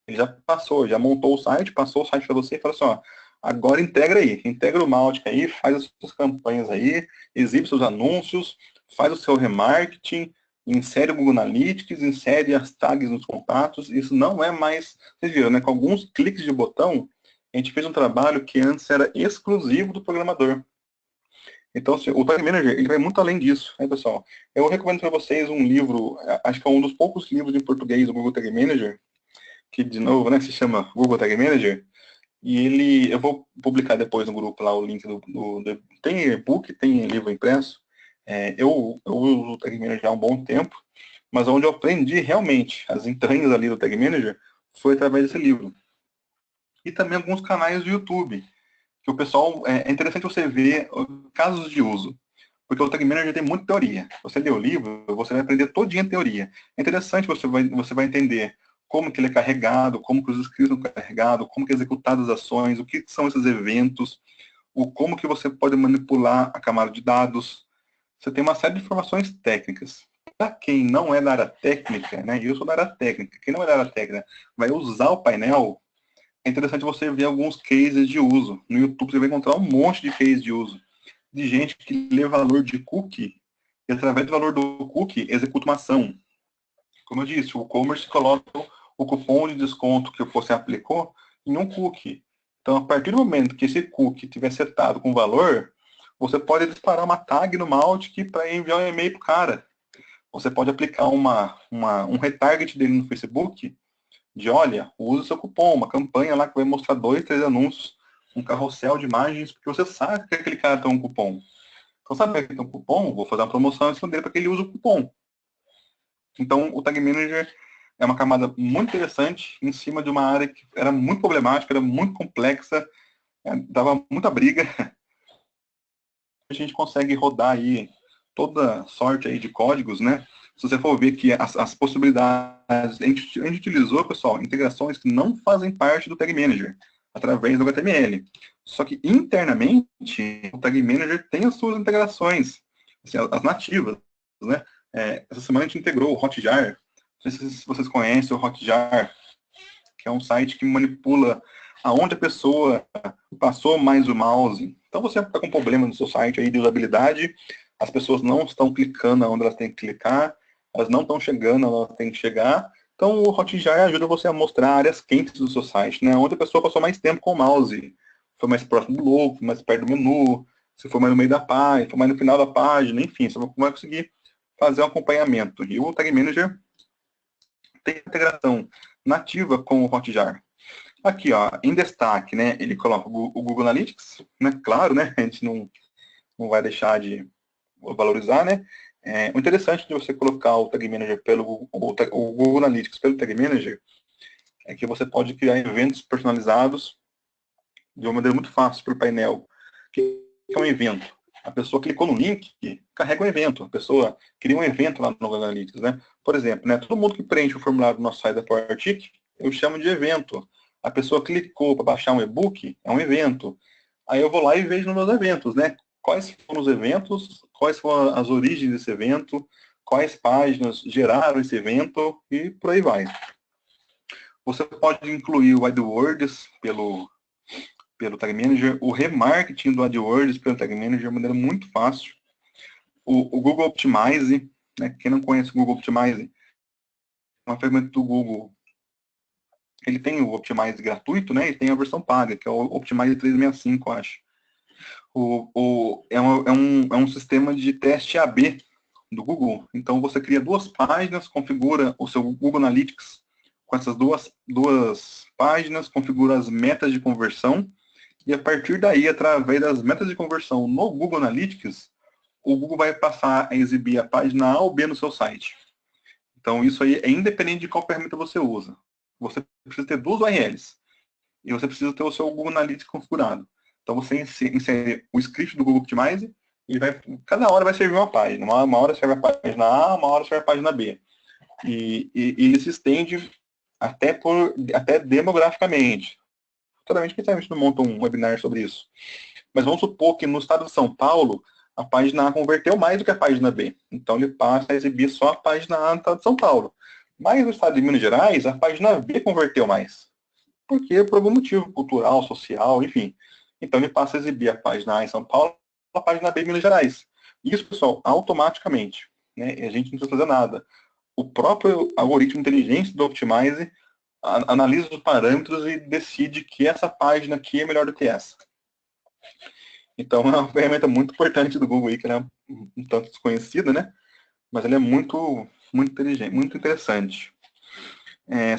Ele já passou, já montou o site, passou o site para você e falou assim, ó, agora integra o Mautic aí, faz as suas campanhas aí, exibe seus anúncios, faz o seu remarketing, insere o Google Analytics, insere as tags nos contatos. Isso não é mais, vocês viram, né? Com alguns cliques de botão, a gente fez um trabalho que antes era exclusivo do programador. Então, assim, o Tag Manager, ele vai muito além disso, né, pessoal? Eu recomendo para vocês um livro, acho que é um dos poucos livros em português do Google Tag Manager, que, de novo, né, se chama Google Tag Manager, e eu vou publicar depois no grupo lá o link tem e-book, tem livro impresso. Eu uso o Tag Manager há um bom tempo, mas onde eu aprendi realmente as entranhas ali do Tag Manager foi através desse livro. E também alguns canais do YouTube, que o pessoal, é interessante você ver casos de uso, porque o Tag Manager tem muita teoria. Você lê o livro, você vai aprender todinha a teoria. É interessante, você vai entender como que ele é carregado, como que os scripts são carregados, como que é executadas as ações, o que são esses eventos, o como que você pode manipular a camada de dados. Você tem uma série de informações técnicas. Para quem não é da área técnica, né, eu sou da área técnica, quem não é da área técnica vai usar o painel, é interessante você ver alguns cases de uso. No YouTube você vai encontrar um monte de cases de uso. De gente que lê valor de cookie e através do valor do cookie executa uma ação. Como eu disse, o e-commerce coloca o cupom de desconto que você aplicou em um cookie. Então, a partir do momento que esse cookie estiver setado com valor, você pode disparar uma tag no Mautic para enviar um e-mail para o cara. Você pode aplicar um retarget dele no Facebook de, olha, use o seu cupom, uma campanha lá que vai mostrar 2, 3 anúncios, um carrossel de imagens, porque você sabe que aquele cara tem um cupom. Então, sabe que ele tem um cupom? Vou fazer uma promoção em cima dele para que ele use o cupom. Então, o Tag Manager é uma camada muito interessante em cima de uma área que era muito problemática, era muito complexa, dava muita briga. A gente consegue rodar aí toda sorte aí de códigos, né? Se você for ver que as possibilidades, a gente utilizou, pessoal, integrações que não fazem parte do Tag Manager, através do HTML. Só que internamente, o Tag Manager tem as suas integrações, assim, as nativas, né? Essa semana a gente integrou o Hotjar. Não sei se vocês conhecem o Hotjar, que é um site que manipula aonde a pessoa passou mais o mouse. Então você está com problema no seu site aí de usabilidade, as pessoas não estão clicando onde elas têm que clicar, elas não estão chegando onde elas têm que chegar. Então o Hotjar ajuda você a mostrar áreas quentes do seu site, né? Onde a pessoa passou mais tempo com o mouse. Foi mais próximo do logo, mais perto do menu, se for mais no meio da página, foi mais no final da página, enfim, você vai conseguir fazer um acompanhamento. E o Tag Manager tem integração nativa com o Hotjar. Aqui, ó, em destaque, né, ele coloca o Google Analytics, né, claro, né, a gente não vai deixar de valorizar, né. O interessante de você colocar o Tag Manager o Google Analytics pelo Tag Manager é que você pode criar eventos personalizados de uma maneira muito fácil para o painel. O que é um evento? A pessoa clicou no link, carrega um evento. A pessoa cria um evento lá no Google Analytics, né? Por exemplo, né, todo mundo que preenche o formulário do nosso site da PowerTik, eu chamo de evento. A pessoa clicou para baixar um e-book, é um evento. Aí eu vou lá e vejo nos meus eventos, né? Quais foram os eventos, quais foram as origens desse evento, quais páginas geraram esse evento e por aí vai. Você pode incluir o AdWords pelo Tag Manager, o remarketing do AdWords pelo Tag Manager de uma maneira muito fácil. O Google Optimize, né? Quem não conhece o Google Optimize, é uma ferramenta do Google. Ele tem o Optimize gratuito, né? E tem a versão paga, que é o Optimize 365, eu acho. É um sistema de teste AB do Google. Então, você cria duas páginas, configura o seu Google Analytics com essas duas páginas, configura as metas de conversão, e a partir daí, através das metas de conversão no Google Analytics, o Google vai passar a exibir a página A ou B no seu site. Então, isso aí é independente de qual ferramenta você usa. Você precisa ter duas URLs. E você precisa ter o seu Google Analytics configurado. Então, você insere o script do Google Optimize e cada hora vai servir uma página. Uma hora serve a página A, uma hora serve a página B. E ele se estende até demograficamente. Totalmente, quem sabe a gente não monta um webinar sobre isso. Mas vamos supor que no estado de São Paulo, a página A converteu mais do que a página B. Então, ele passa a exibir só a página A no estado de São Paulo. Mas no estado de Minas Gerais, a página B converteu mais. Porque por algum motivo cultural, social, enfim. Então, ele passa a exibir a página A em São Paulo, a página B em Minas Gerais. Isso, pessoal, automaticamente. Né? A gente não precisa fazer nada. O próprio algoritmo inteligente do Optimize analisa os parâmetros e decide que essa página aqui é melhor do que essa. Então, é uma ferramenta muito importante do Google, que ela é um tanto desconhecida, né? Mas ela é muito inteligente, muito interessante.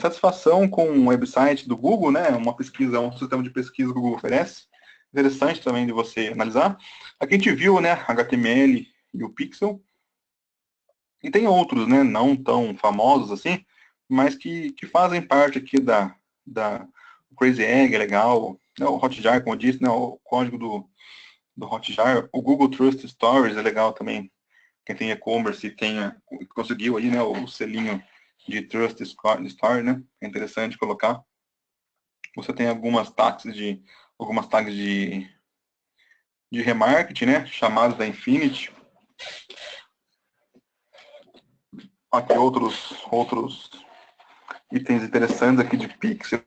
Satisfação com o website do Google, né? Uma pesquisa, um sistema de pesquisa que o Google oferece. Interessante também de você analisar. Aqui a gente viu, né? HTML e o Pixel. E tem outros, né, não tão famosos assim, mas que fazem parte aqui da o Crazy Egg, é legal, né, o Hotjar, como eu disse, né, o código do Hotjar, o Google Trust Stories é legal também, quem tem e-commerce e conseguiu aí, né, o selinho de Trust Story, né, é interessante colocar. Você tem algumas tags de remarketing, né, chamadas da Infinity. Aqui outros itens interessantes aqui de pixel,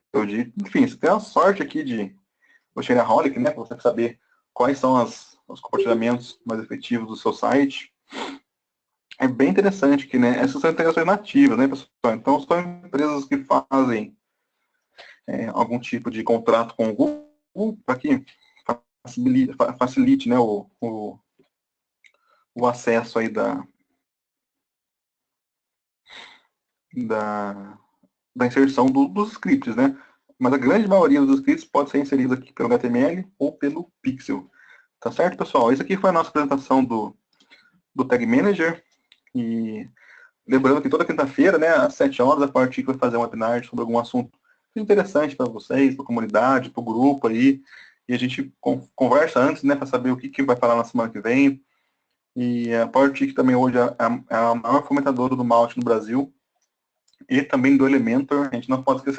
enfim, você tem uma sorte aqui de Shareaholic, né, para você saber quais são os compartilhamentos mais efetivos do seu site. É bem interessante que, né, essas são integrações nativas, né, pessoal? Então, são empresas que fazem algum tipo de contrato com o Google para que facilite, né, o acesso aí da, da inserção dos scripts, né? Mas a grande maioria dos scripts pode ser inserido aqui pelo HTML ou pelo Pixel. Tá certo, pessoal? Essa aqui foi a nossa apresentação do Tag Manager. E lembrando que toda quinta-feira, né, às 7 horas, a Powertic vai fazer um webinar sobre algum assunto interessante para vocês, para a comunidade, para o grupo aí. E a gente conversa antes, né, para saber o que vai falar na semana que vem. E a Powertic também hoje é a maior fomentadora do Malt no Brasil e também do Elementor. A gente não pode esquecer